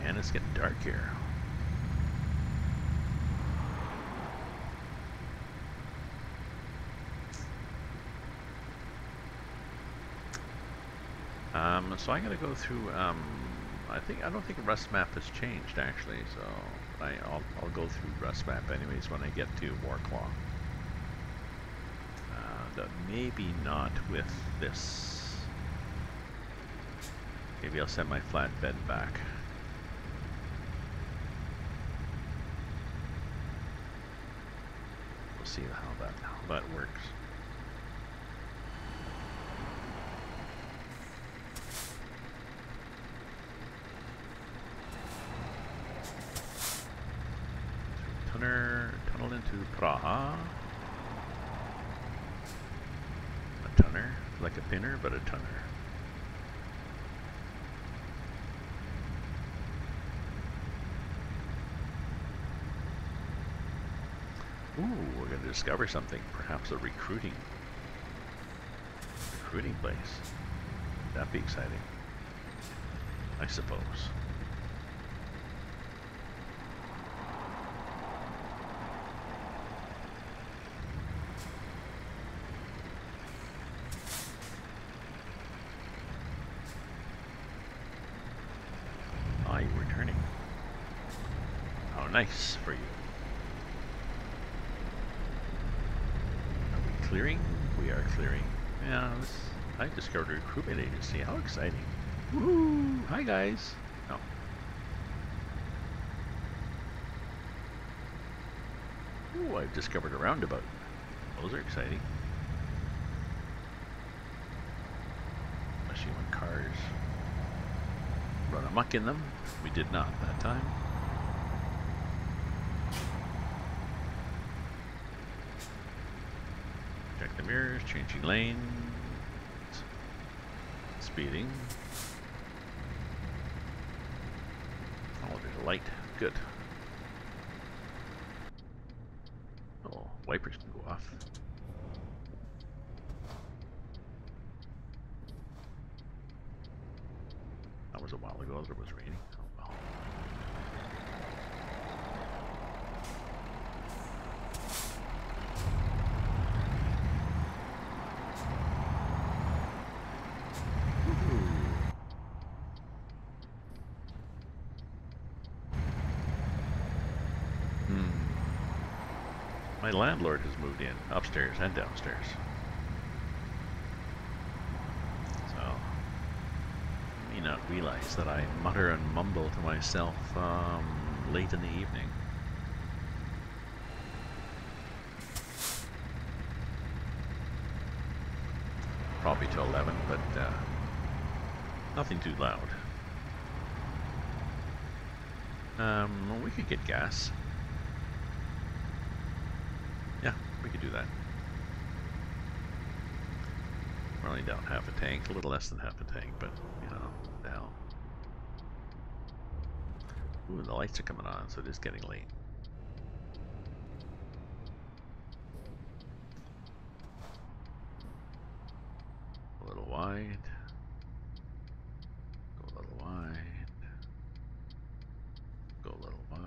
And it's getting dark here. So I'm gonna go through. I don't think Rust map has changed actually. So I'll go through Rust map anyways when I get to Warclaw. Maybe not with this. Maybe I'll send my flatbed back. see how that works. Tunnel into Praha. A tunner, like a pinner, but a tunner. Ooh, we're going to discover something. Perhaps a recruiting place. That'd be exciting, I suppose. Ah, you're returning. How nice for you. Are we clearing? We are clearing. Yeah, I discovered a recruitment agency. How exciting. Woohoo! Hi, guys. Oh. Ooh, I've discovered a roundabout. Those are exciting. Especially when cars run amok in them. We did not that time. Check the mirrors, changing lanes, speeding. Oh, there's a light. Good. Oh, wipers can go off. That was a while ago. It was raining. Oh well. My landlord has moved in, upstairs and downstairs. So, I may not realize that I mutter and mumble to myself late in the evening. Probably till 11, but nothing too loud. We could get gas. Yeah, we could do that. We're only down half a tank, a little less than half a tank, but, you know, what the hell. Ooh, the lights are coming on, so it is getting late. A little wide. Go a little wide. Go a little wide.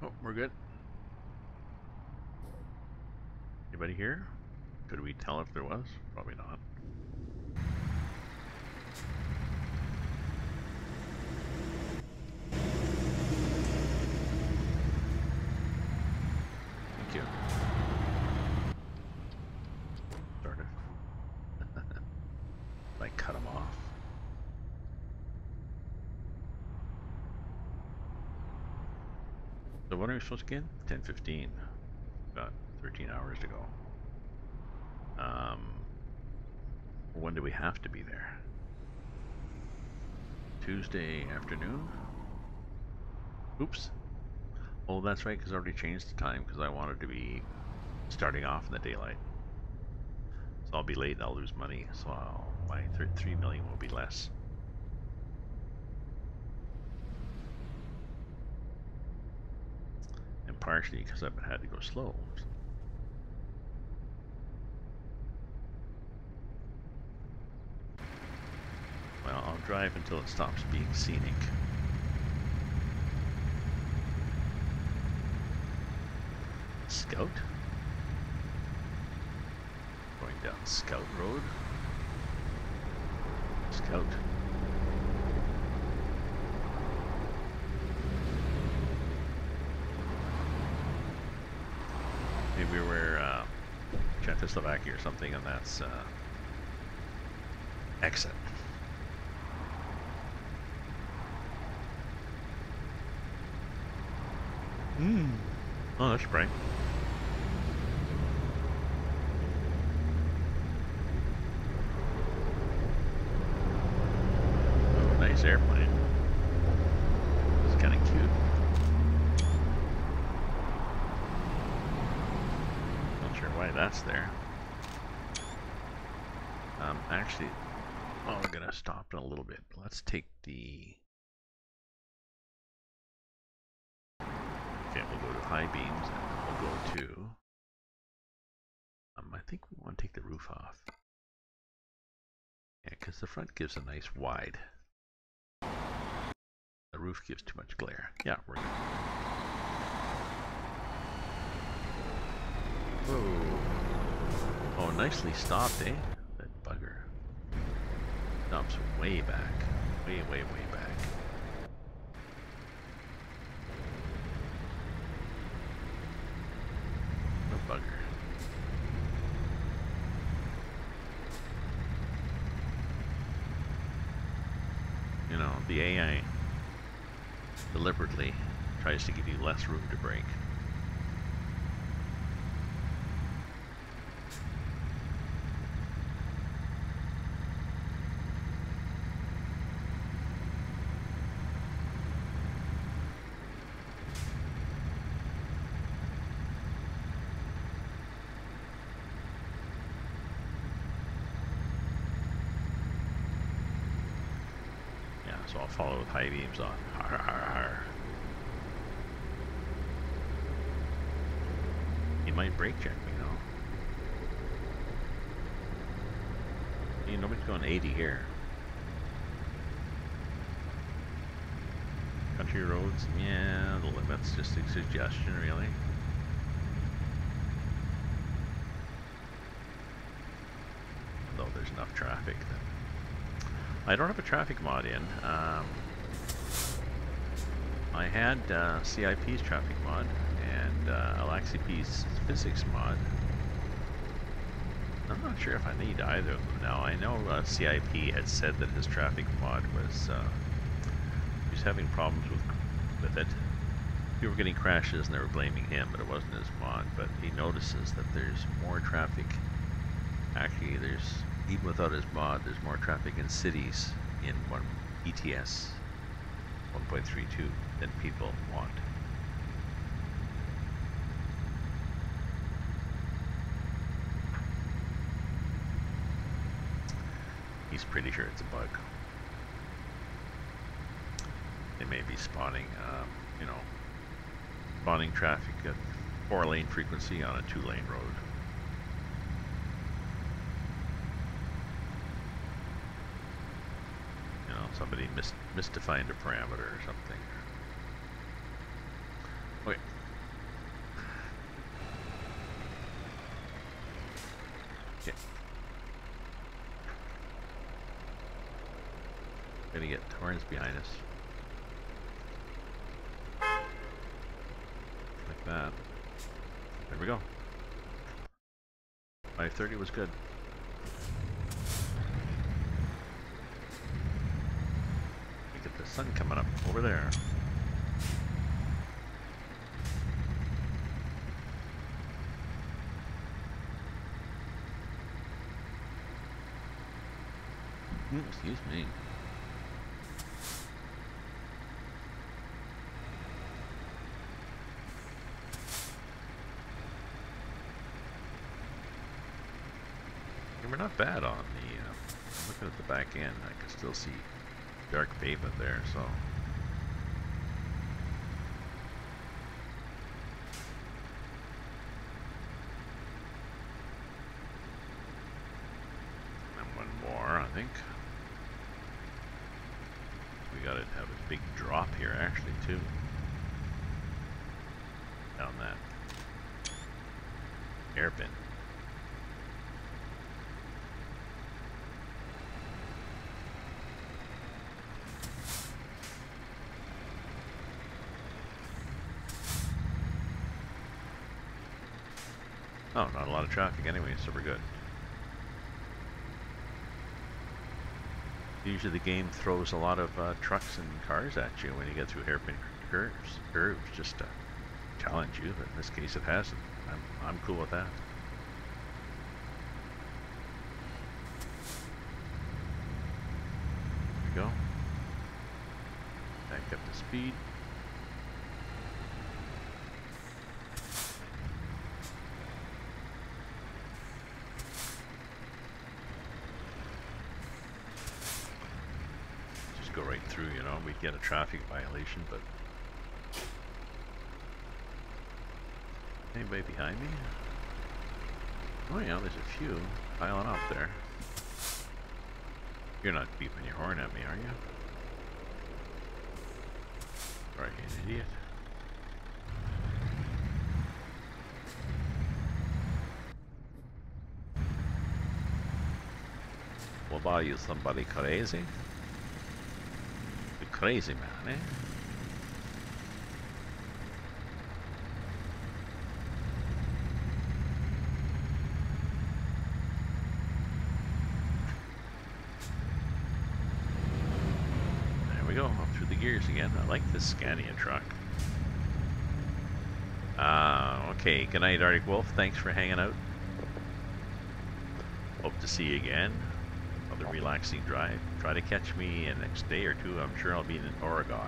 Oh, we're good. Anybody here? Could we tell if there was? Probably not. Thank you. Started. Like cut them off. So when are we supposed to get in? 10:15. Got 13 hours to go. When do we have to be there? Tuesday afternoon? Oops. Oh, that's right, because I already changed the time because I wanted to be starting off in the daylight. So I'll be late and I'll lose money, so my 3 million will be less. And partially because I've had to go slow. Well, I'll drive until it stops being scenic. Scout. Going down Scout Road. Scout. Maybe we're Czechoslovakia or something, and that's exit. Oh, that's bright. Oh, nice airplane. It's kind of cute. Not sure why that's there. Actually, well, we're gonna stop in a little bit. Let's take the. Okay, we'll go to high beams, and we'll go to. I think we want to take the roof off. Yeah, because the front gives a nice wide. The roof gives too much glare. Yeah, we're good. Whoa. Oh, nicely stopped, eh? That bugger. Stops way back. Way, way, way back. No bugger. You know, the AI deliberately tries to give you less room to brake. So I'll follow with high beams on. Har, har, har. He might brake check me though. Hey, nobody's going 80 here. Country roads, yeah, the limit's just a suggestion really. Though there's enough traffic that I don't have a traffic mod in. I had CIP's traffic mod and AlaxiP's physics mod. I'm not sure if I need either of them now. I know CIP had said that his traffic mod was he was having problems with it. People were getting crashes and they were blaming him, but it wasn't his mod. But he notices that there's more traffic. Actually, there's even without his mod, there's more traffic in cities in ETS 1.32 than people want. He's pretty sure it's a bug. They may be spawning, you know, spawning traffic at 4-lane frequency on a 2-lane road. Somebody misdefined a parameter or something. Okay. Okay. Gonna get Torrens behind us. Like that. There we go. 530 was good. Sun coming up over there. Excuse me. And we're not bad on the, looking at the back end, I can still see dark pavement there, so. And one more, I think. We gotta have a big drop here, actually, too. Down that. Hairpin. Oh, not a lot of traffic anyway, so we're good. Usually the game throws a lot of trucks and cars at you when you get through hairpin curves just to challenge you, but in this case it hasn't. I'm cool with that. There we go. Back up to speed. Go right through, you know, we'd get a traffic violation, but anybody behind me? Oh yeah, there's a few piling up there. You're not beeping your horn at me, are you? Right, you idiot. What about you, somebody crazy? Crazy man, eh? There we go, up through the gears again. I like this Scania truck. Okay, good night, Arctic Wolf. Thanks for hanging out. Hope to see you again. Another relaxing drive. Try to catch me in the next day or two. I'm sure I'll be in Oregon.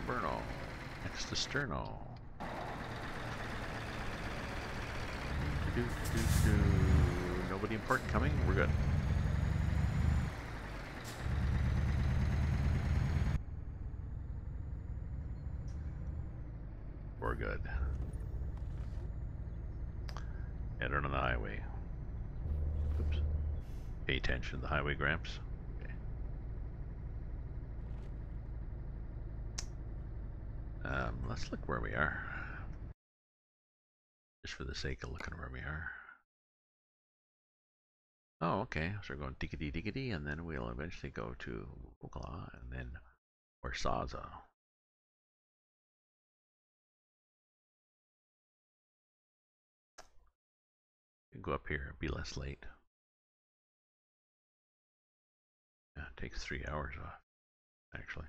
Burno. Next to Sterno. Nobody important coming? We're good. We're good. Head on the highway. Oops. Pay attention to the highway, Gramps. Let's look where we are. Just for the sake of looking where we are. Oh, okay. So we're going diggity, and then we'll eventually go to Okla, and then Orsaza. Go up here, be less late. Yeah, it takes 3 hours off, actually.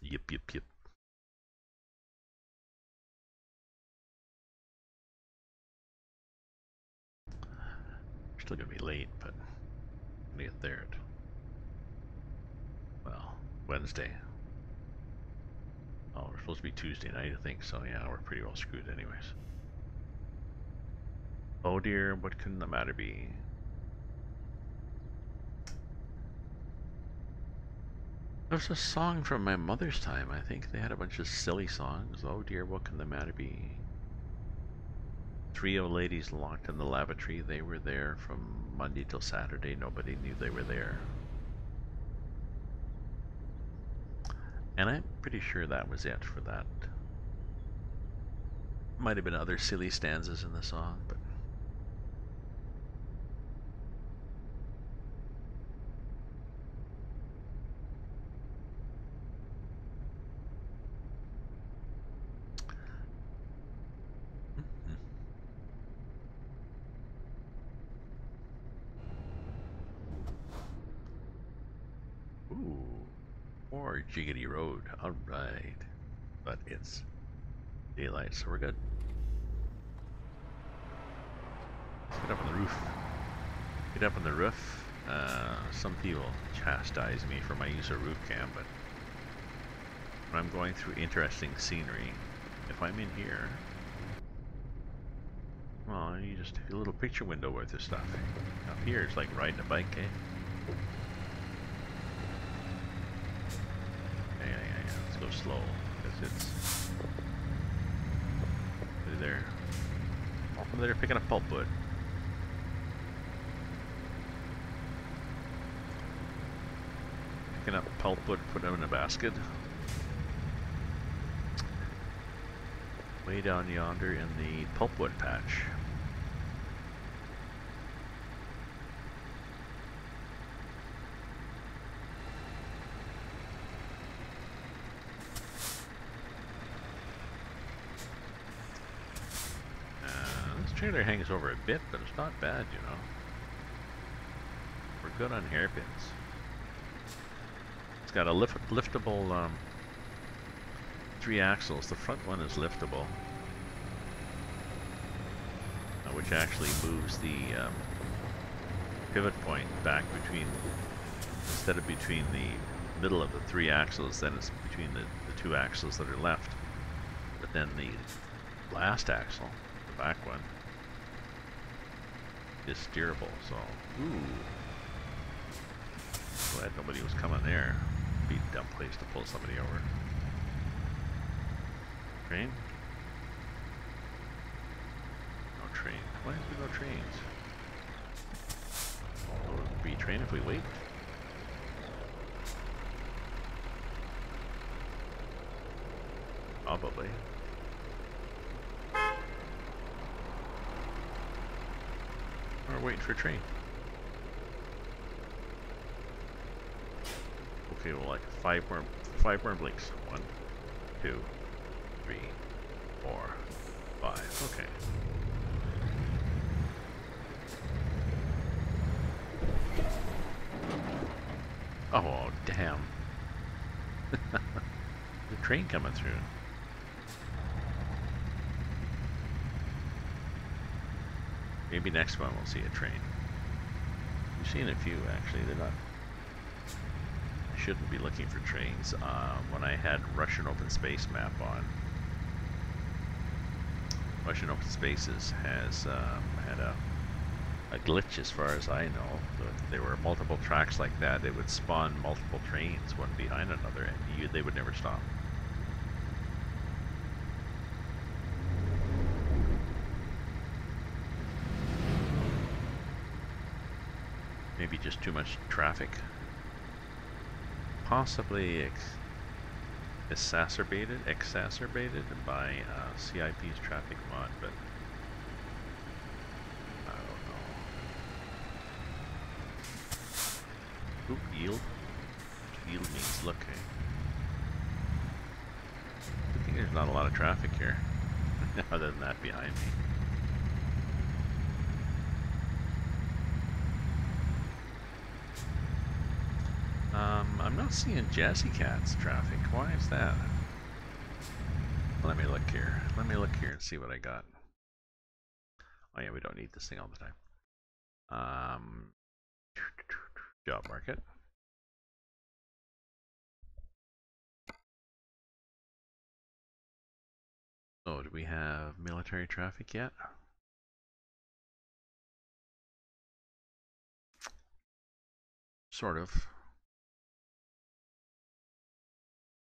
Yep. Still gonna be late, but I'm gonna get there at, well, Wednesday. Oh, we're supposed to be Tuesday night, I think, so yeah, we're pretty well screwed anyways. Oh dear, what can the matter be? There's a song from my mother's time. I think they had a bunch of silly songs. Oh dear, what can the matter be? 3 old ladies locked in the lavatory. They were there from Monday till Saturday. Nobody knew they were there. And I'm pretty sure that was it for that. Might have been other silly stanzas in the song, but... Ooh, more Jiggity Road. Alright. But it's daylight, so we're good. Let's get up on the roof. Get up on the roof. Some people chastise me for my use of root cam, but when I'm going through interesting scenery, if I'm in here, well, you just have a little picture window worth of stuff. Up here, it's like riding a bike, eh? Yeah, let's go slow, because it's... They're picking up pulpwood. Picking up pulpwood, put them in a basket. Way down yonder in the pulpwood patch. This trailer hangs over a bit, but it's not bad, you know. We're good on hairpins. It's got a liftable 3 axles. The front one is liftable, which actually moves the pivot point back between, instead of between the middle of the 3 axles, then it's between the 2 axles that are left. But then the last axle, the back one, is steerable, so ooh. Glad nobody was coming there. Be a dumb place to pull somebody over. Train? No train. Why is there no trains? Will there be a train if we wait? Probably. We're waiting for a train. Okay, well, like five more blinks. 1, 2, 3, 4, 5. Okay. Oh, damn. The train coming through. Maybe next one we'll see a train. We've seen a few, actually. They're not... I shouldn't be looking for trains. When I had Russian Open Space map on, Russian Open Spaces has had a glitch as far as I know. If there were multiple tracks like that, it would spawn multiple trains, one behind another, and they would never stop. Maybe just too much traffic. Possibly exacerbated by CIP's traffic mod, but I don't know. Oop, yield. Yield means look. Eh? I think there's not a lot of traffic here, other than that behind me. I'm not seeing Jazzy Cat's traffic. Why is that? Let me look here. Let me look here and see what I got. Oh yeah, we don't need this thing all the time. Job market. So, do we have military traffic yet? Sort of.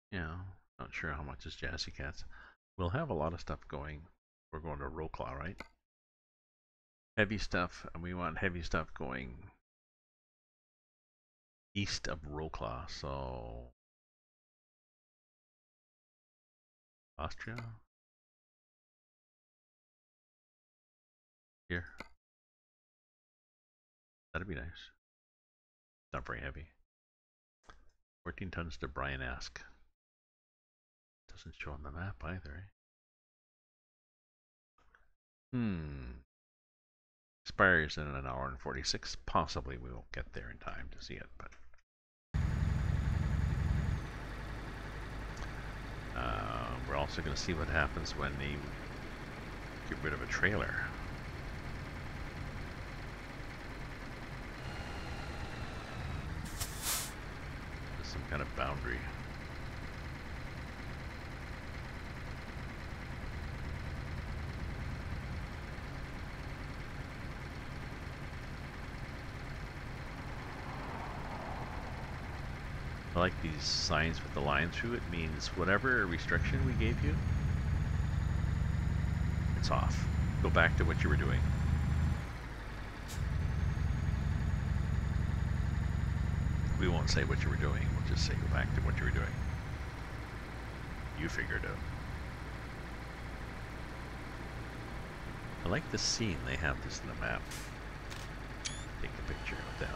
Yeah, not sure how much is Jazzy Cats. We'll have a lot of stuff going. We're going to Roclaw, right? Heavy stuff, and we want heavy stuff going east of Roclaw, so Austria? Here. That'd be nice. Not very heavy. 14 tons to Brian Ask. Doesn't show on the map either. Expires in an hour and 46. Possibly we won't get there in time to see it, but we're also going to see what happens when they get rid of a trailer. I like these signs with the line through it. Means whatever restriction we gave you, it's off. Go back to what you were doing. We won't say what you were doing. We'll just say go back to what you were doing. You figured it out. I like the scene. They have this in the map. Take a picture of that.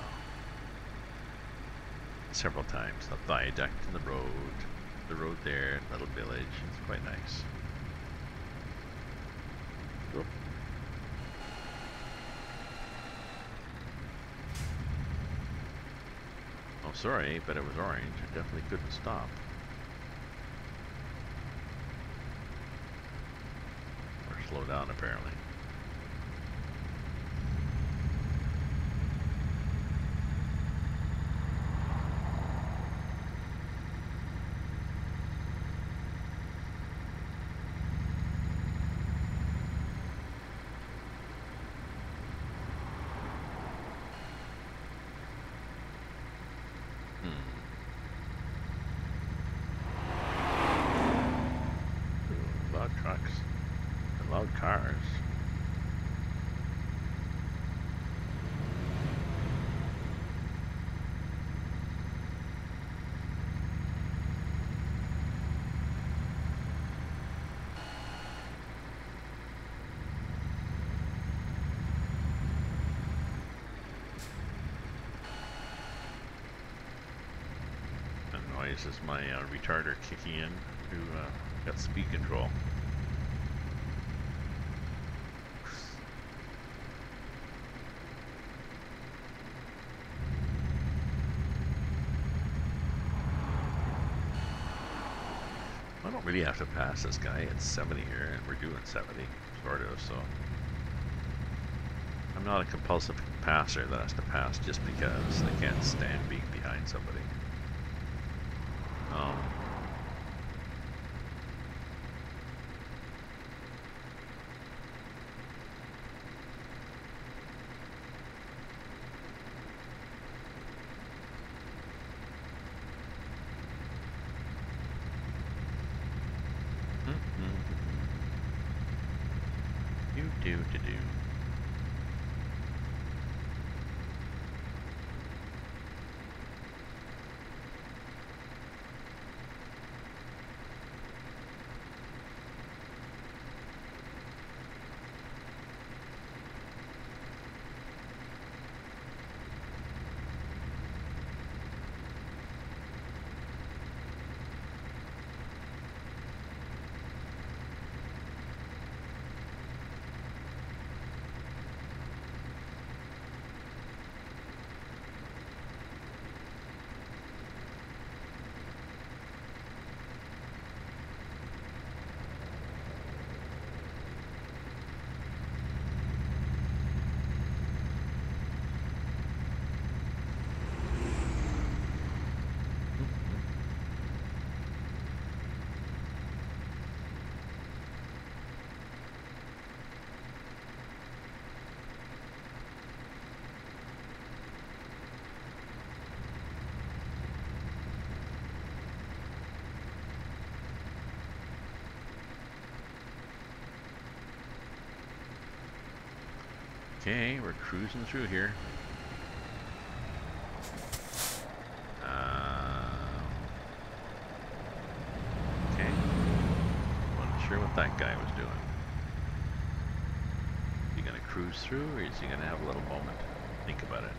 Several times. The viaduct and the road there, little village. It's quite nice. Oop. Oh, sorry, but it was orange. I definitely couldn't stop. Or slow down, apparently. Trucks and loud cars. That noise is my retarder kicking in to got speed control. I don't really have to pass this guy. It's 70 here, and we're doing 70, sort of, so... I'm not a compulsive passer that has to pass just because I can't stand being behind somebody. Do. Okay, we're cruising through here. Okay. Wasn't sure what that guy was doing. Is he gonna cruise through, or is he gonna have a little moment? Think about it.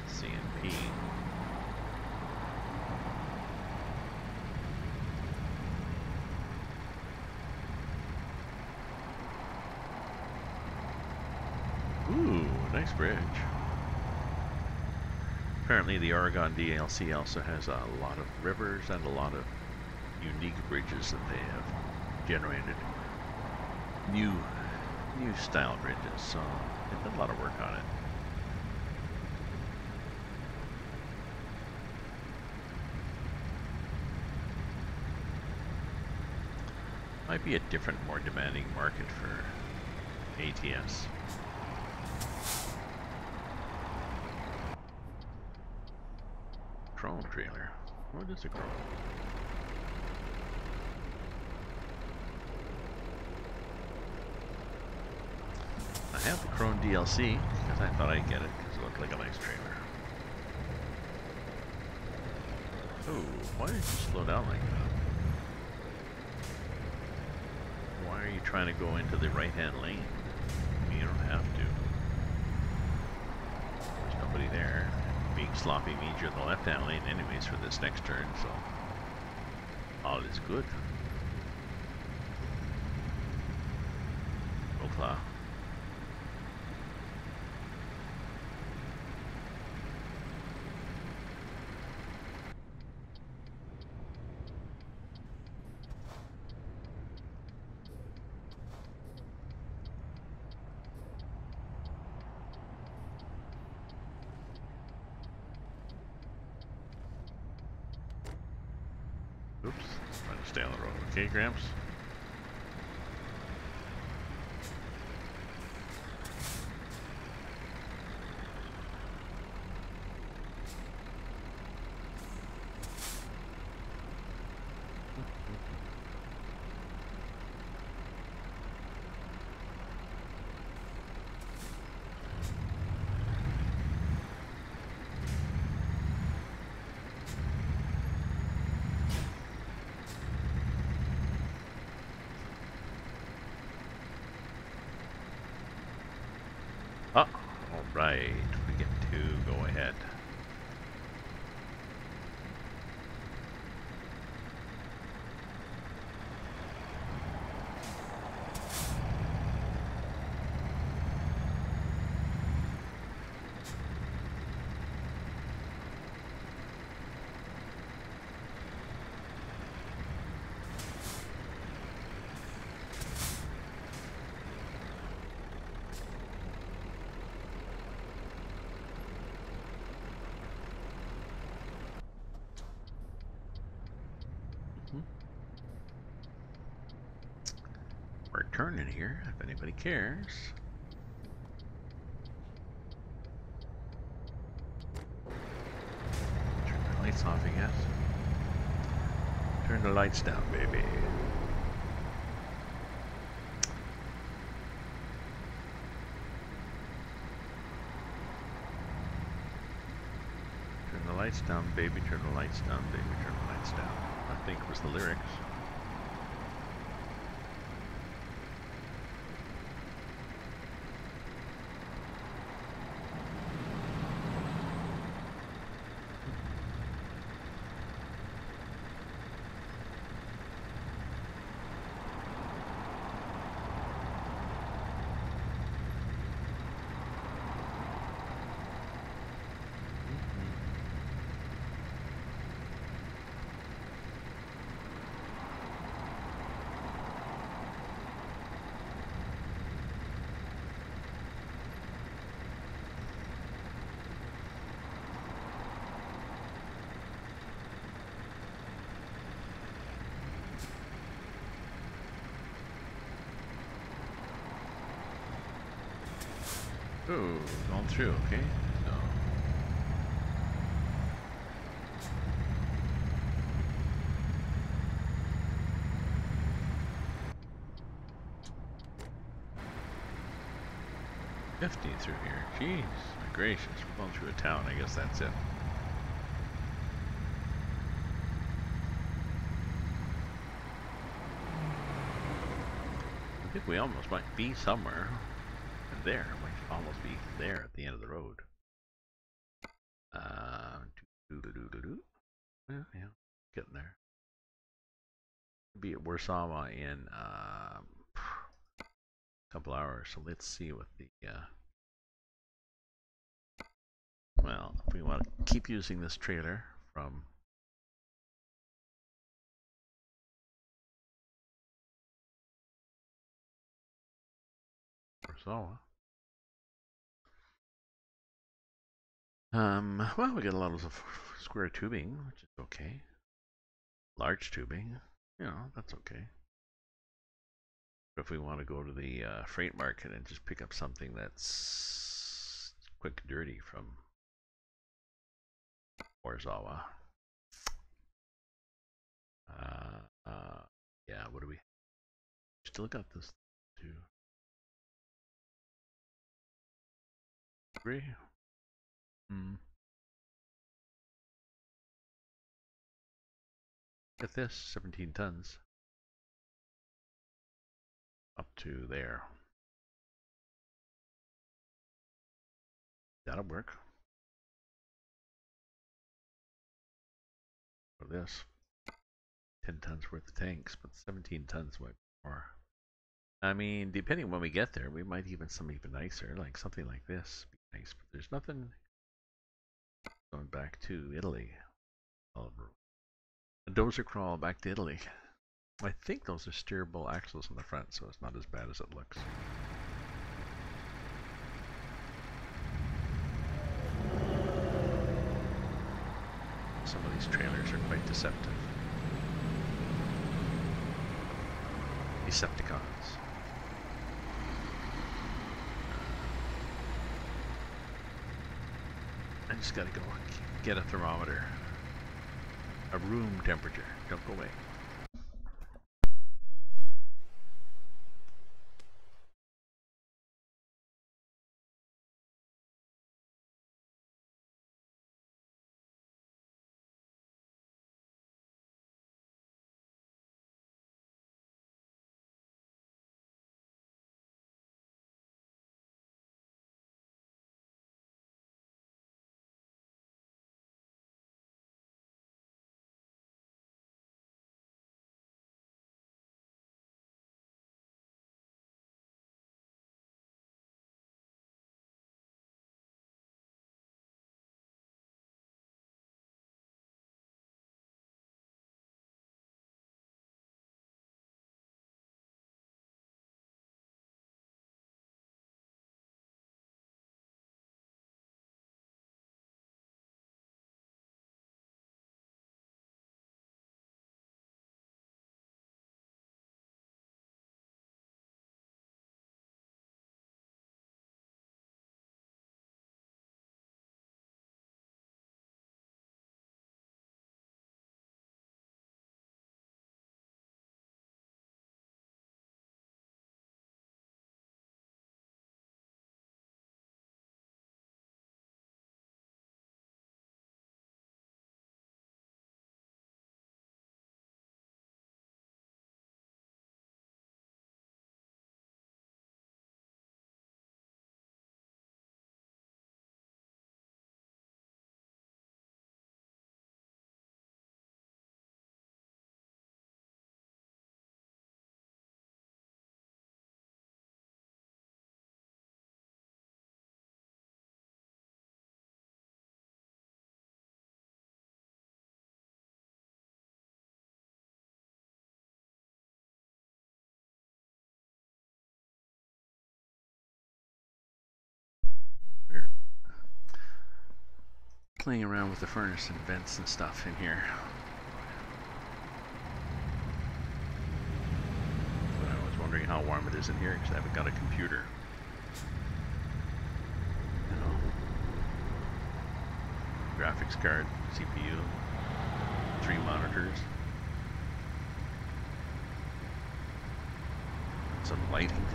CNP. Ooh, nice bridge. Apparently the Oregon DLC also has a lot of rivers and a lot of unique bridges that they have generated. New style bridges, so they've done a lot of work on it. Might be a different, more demanding market for ATS. Chrome trailer. What is a chrome? I have the Chrome DLC because I thought I'd get it because it looked like a nice trailer. Oh, why did you slow down like that? Why are you trying to go into the right-hand lane? You don't have to. There's nobody there. Being sloppy means you're in the left-hand lane anyways for this next turn, so all is good. Okla. Oops, trying to stay on the road. Okay, Gramps? Oh, alright, we get to go ahead. We're turning here, if anybody cares. Turn the lights off, I guess. Turn the lights down, baby. Turn the lights down, baby. Turn the lights down, baby. Turn the lights down. I think was the lyrics. Ooh, going through, okay. So. $50 through here. Jeez, my gracious. We're going through a town. I guess that's it. I think we almost might be somewhere. And there. Might almost be there at the end of the road. Yeah, getting there. Be at Warsaw in a couple hours. So let's see what the well, if we want to keep using this trailer from Warsaw. Well, we got a lot of square tubing, which is okay. Large tubing, you know, that's okay. But if we want to go to the freight market and just pick up something that's quick and dirty from Orzawa. Yeah, what do we still got this 2, 3. Get this, 17 tons up to there. That'll work for this. 10 tons worth of tanks, but 17 tons might be more. I mean, depending on when we get there, we might even something even nicer, like something like this. Be nice, but there's nothing going back to Italy. A dozer crawl back to Italy. I think those are steerable axles on the front, so it's not as bad as it looks. Some of these trailers are quite deceptive. Decepticons. I just gotta go get a thermometer. A room temperature. Don't go away. Playing around with the furnace and vents and stuff in here. But I was wondering how warm it is in here because I haven't got a computer. You know, graphics card, CPU, 3 monitors, some lighting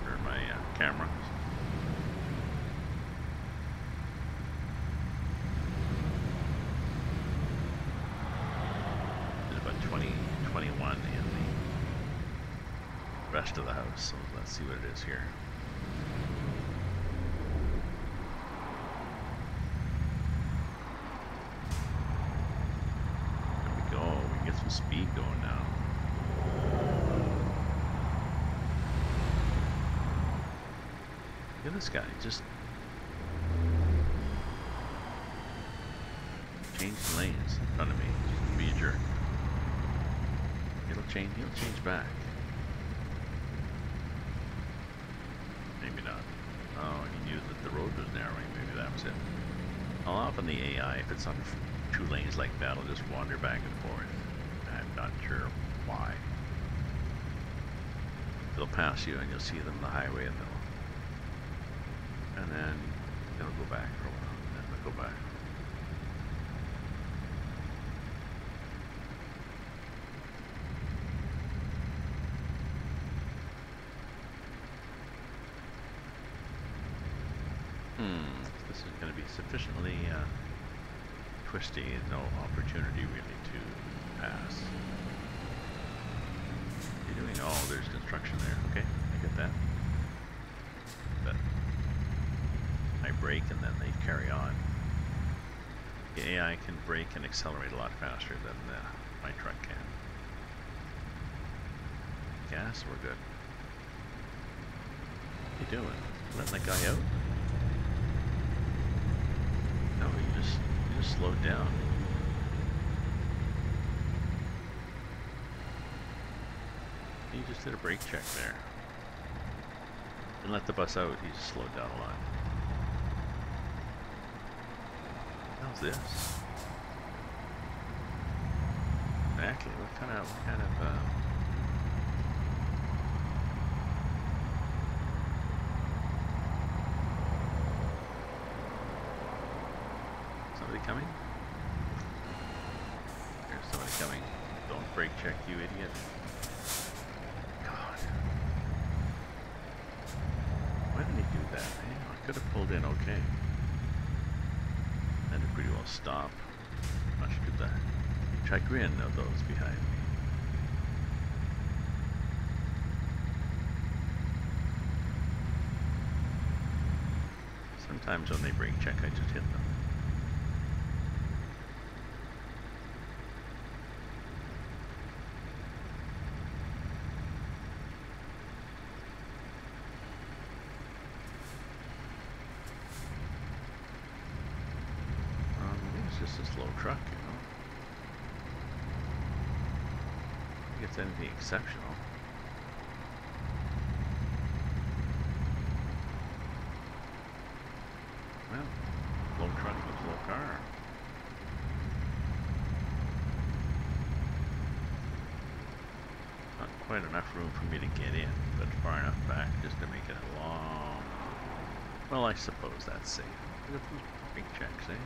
for my camera. Rest of the house, so let's see what it is here. There we go, we can get some speed going now. Look at this guy, just change lanes in front of me, just be a jerk. He'll change back. Oh, he knew that the road was narrowing. Maybe that was it. Well, often the AI, if it's on 2 lanes like that, will just wander back and forth. I'm not sure why. They'll pass you and you'll see them on the highway and then they'll go back for a while. And then they'll go back. sufficiently twisty and no opportunity really to pass. What are you doing? Oh, there's construction there. Okay, I get that. But I brake and then they carry on. The AI can brake and accelerate a lot faster than my truck can. Gas, we're good. What are you doing? Letting that guy out? No, you just slowed down. He just did a brake check there. Didn't let the bus out, he just slowed down a lot. How's this? Exactly, what kind of somebody coming? There's somebody coming. Don't brake check, you idiot. God. Why did he do that? I could have pulled in okay. I did pretty well stop. I should do that. Chagrin of those behind me. Sometimes when they brake check, I just hit them. It's just a slow truck, you know. I think it's anything exceptional. Well, slow truck with slow car. Not quite enough room for me to get in, but far enough back just to make it a long... Well, I suppose that's safe. Look at those brake checks, eh?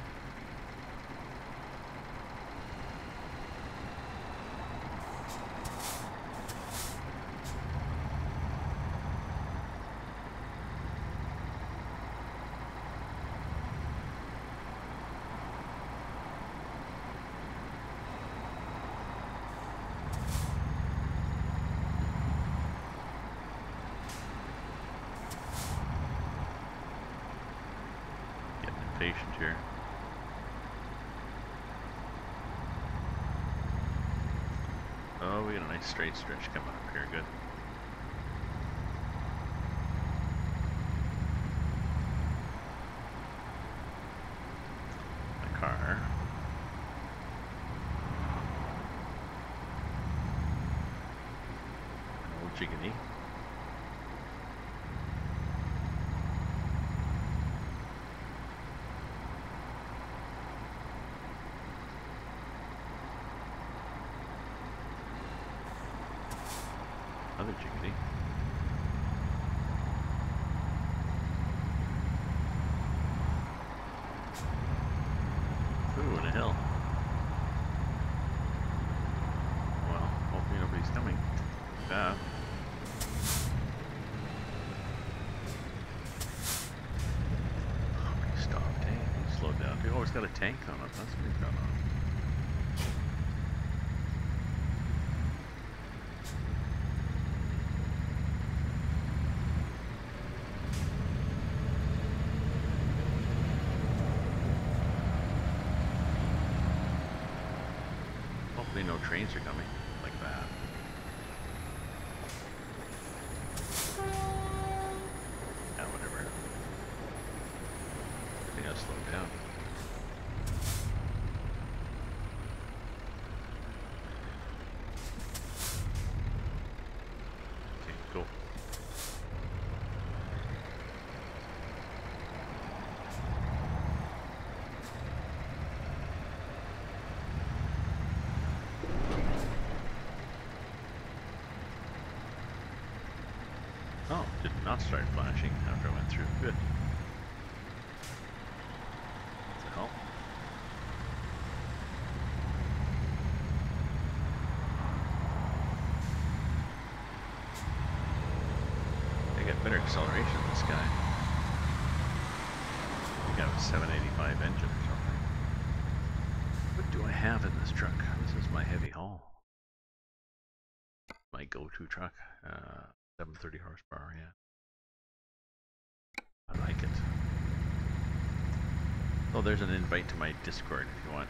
Patient here. Oh, we got a nice straight stretch coming up here. Good. My car. Oh, jiggity. Another jiggity. Ooh, and a hill. Well, hopefully nobody's coming. Yeah. Oh, he stopped, eh? He slowed down too. Oh, it's got a tank on it. That's what he's got on. Hopefully no trains are coming like that. Yeah, whatever. I think I'll slow down. Okay, cool. Oh, did not start flashing after I went through. Good. What the hell? I got better acceleration than this guy. got a 785 engine or something. What do I have in this truck? This is my heavy haul. My go-to truck. 730 horsepower, yeah. I like it. Oh, there's an invite to my Discord if you want.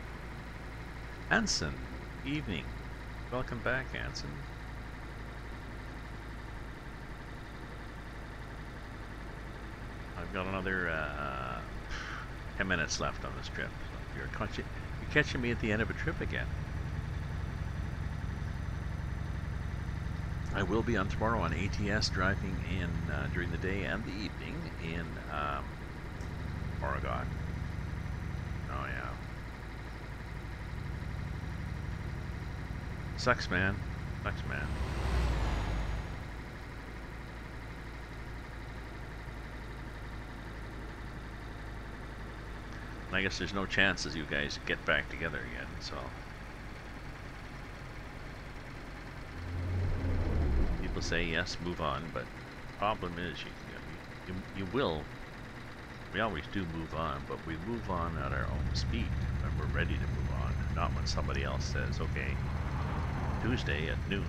Anson, evening. Welcome back, Anson. I've got another 10 minutes left on this trip. So you're catching me at the end of a trip again. I will be on tomorrow on ETS driving in during the day and the evening in Oregon. Oh yeah. Sucks, man. Sucks, man. I guess there's no chances you guys get back together again, so. People say yes, move on, but the problem is you will. We always do move on, but we move on at our own speed when we're ready to move on, not when somebody else says, okay, Tuesday at noon.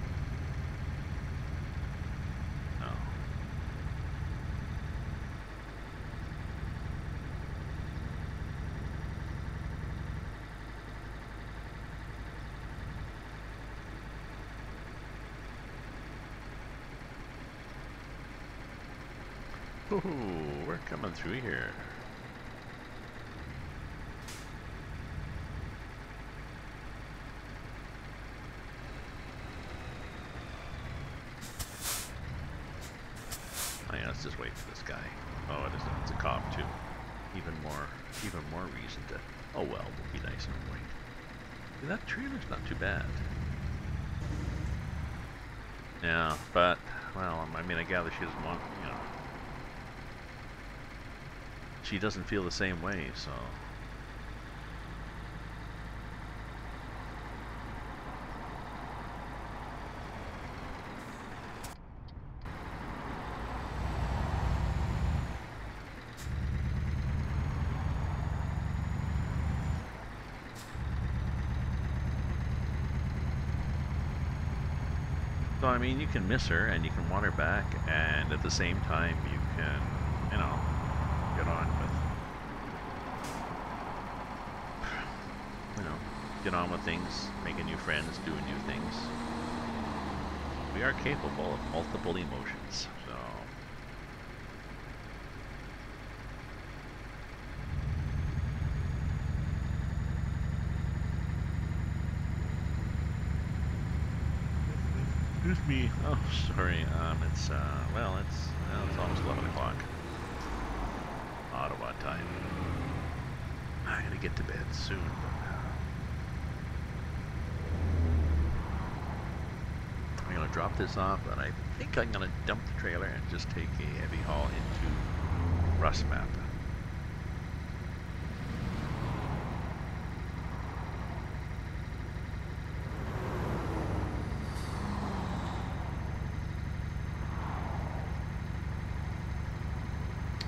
Ooh, we're coming through here. Oh yeah, let's just wait for this guy. Oh, it's a cop too. Even more reason to. Oh well, we'll be nice and wait. Yeah, that trailer's not too bad. Yeah, but well, I mean, I gather she doesn't want, you know. She doesn't feel the same way, so. So I mean, you can miss her and you can want her back, and at the same time you can, you know, get on with things, making new friends, doing new things. We are capable of multiple emotions, so. Excuse me. Oh, sorry. It's almost 11 o'clock. Ottawa time. I gotta get to bed soon. I'm gonna drop this off, and I think I'm gonna dump the trailer and just take a heavy haul into Rust Map.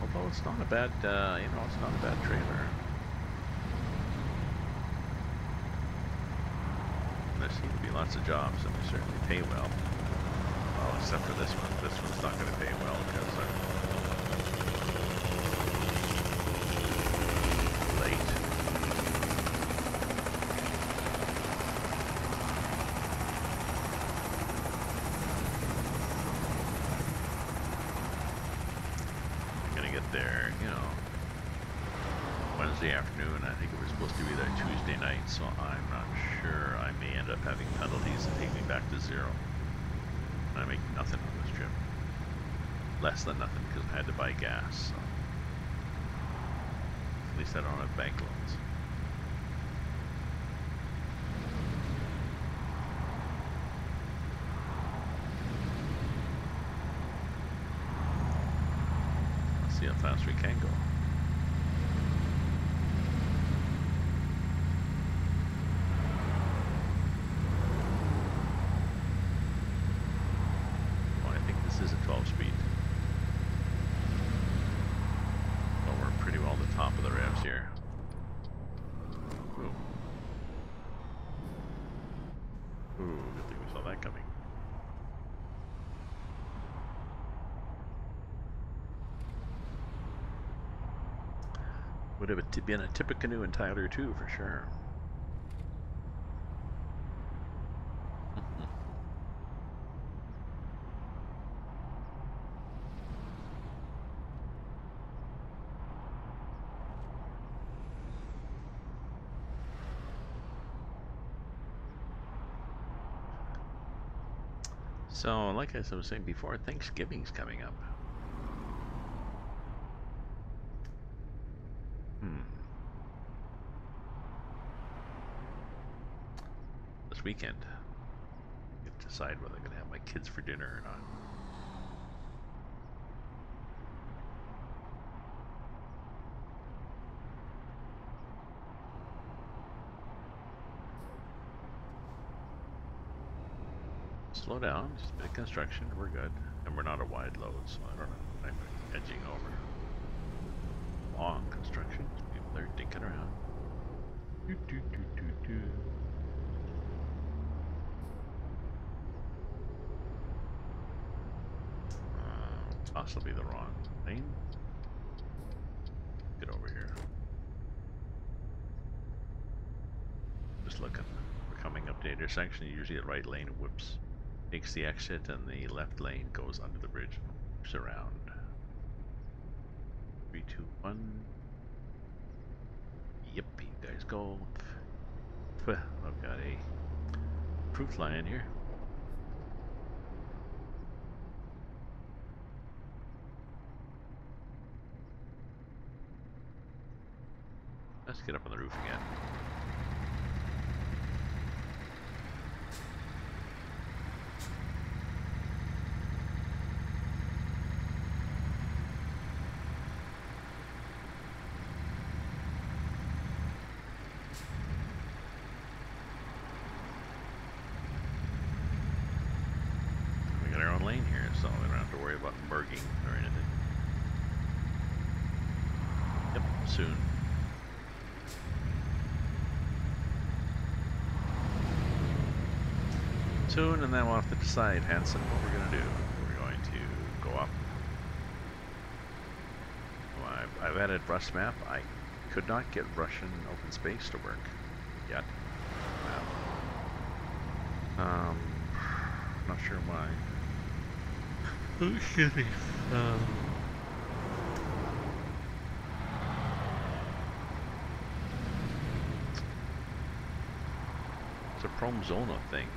Although it's not a bad, it's not a bad trailer. There seem to be lots of jobs, and they certainly pay well. Well, except for this one. This one's not going to pay well because I'm late. I'm going to get there, Wednesday afternoon. I think it was supposed to be there Tuesday night, so I'm not sure. I may end up having penalties that take me back to zero. I make nothing on this trip. Less than nothing because I had to buy gas. So. At least I don't have bank loans. Let's see how fast we can go. Is a 12 speed. But we're pretty well at the top of the rail. would have been a Tippecanoe and Tyler too, for sure. So, like I was saying before, Thanksgiving's coming up. This weekend, I get to decide whether I'm going to have my kids for dinner or not. Slow down, just a bit of construction, we're good. And we're not a wide load, so I don't know. I'm edging over. Long construction, people are dinking around. Possibly the wrong lane. Get over here. Just looking. We're coming up to intersection, usually the right lane whips. Takes the exit and the left lane goes under the bridge and whips around. 3, 2, 1. Yep, you guys go. I've got a fruit fly in here. Let's get up on the roof again. We got our own lane here, so we don't have to worry about merging or anything. Yep, soon. Soon, and then we'll have to decide, Hanson, what we're going to do. We're going to go up. Well, I've added Rust map. I could not get Russian open space to work yet. Not sure why. Oh, excuse me. It's a Promzona thing.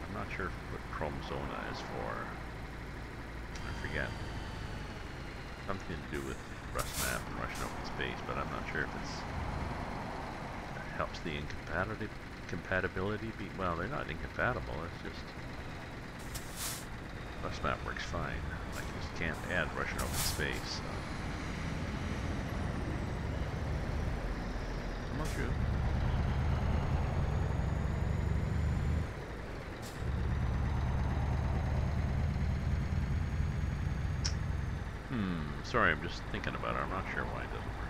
I'm not sure what Promzona is for. I forget. Something to do with Rust map and Russian open space, but I'm not sure if it helps the compatibility be. Well, they're not incompatible. It's just Rust map works fine. I just can't add Russian open space. So. I'm not sure. Sorry, I'm just thinking about it. I'm not sure why it doesn't work.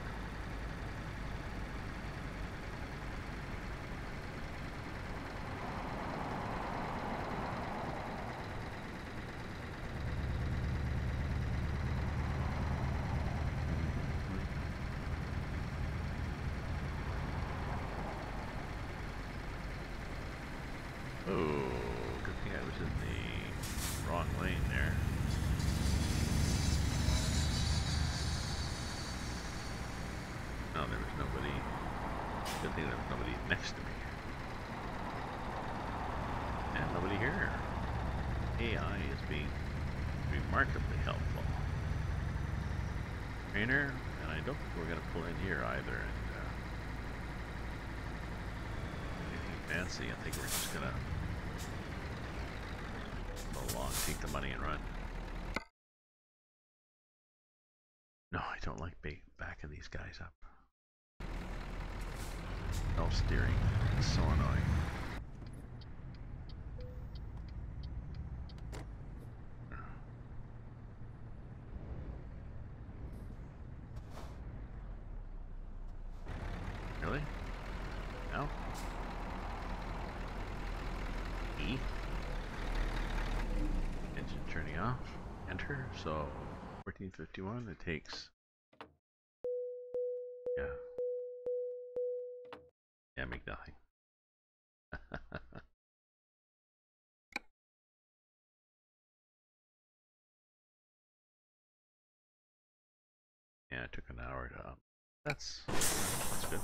Oh, good thing I was in the wrong lane there. No, there was nobody. Good thing there was nobody next to me. And nobody here. AI is being remarkably helpful. Trainer, and I don't think we're going to pull in here either. And anything fancy, I think we're just going to go along, take the money and run. No, I don't like backing these guys up. No steering. It's so annoying. Really? No? E? Engine turning off. Enter. So 1451. It takes. Yeah. Yeah, it took an hour to. That's good.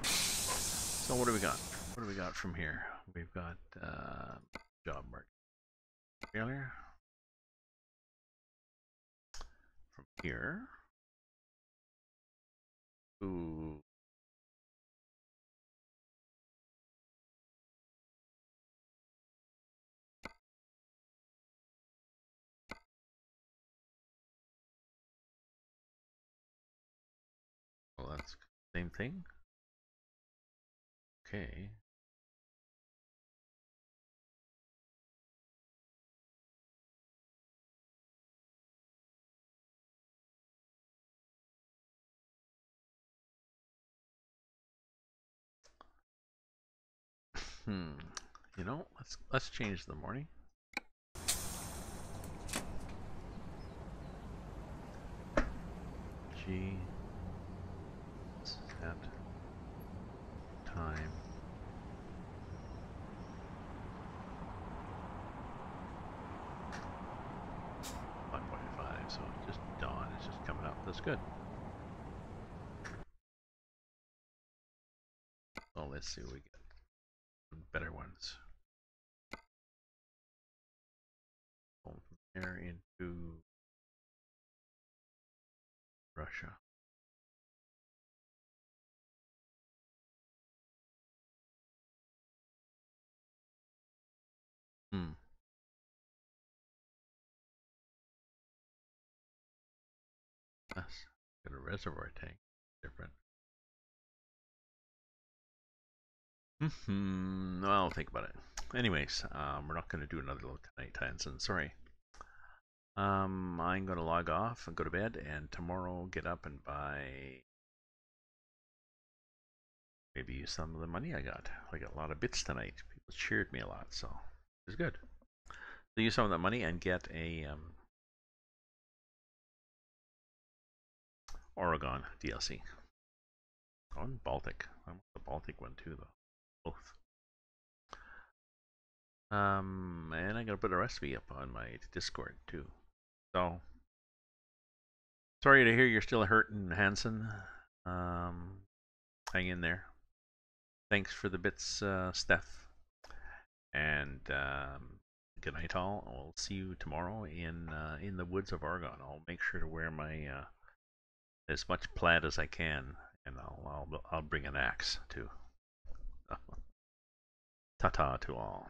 So what do we got? What do we got from here? We've got job market failure. From here. Ooh. Well, that's the same thing. Okay. You know, let's change the morning. G set time 1:45. So just dawn is just coming up. That's good. So let's see what we get. Better ones. Going from there into Russia. That's got a reservoir tank. Different. Well, I'll think about it. Anyways, we're not going to do another look tonight, Hanson. Sorry. I'm going to log off and go to bed, and tomorrow get up and buy maybe use some of the money I got. I got a lot of bits tonight. People cheered me a lot, so it was good. So use some of that money and get a Oregon DLC. Oh, and Baltic. I want the Baltic one too, though. Both. And I'm gonna put a recipe up on my Discord too. So sorry to hear you're still hurting, Hanson. Hang in there. Thanks for the bits, Steph. And good night, all. We'll see you tomorrow in the woods of Oregon. I'll make sure to wear my as much plaid as I can, and I'll bring an axe too. Ta-ta to all.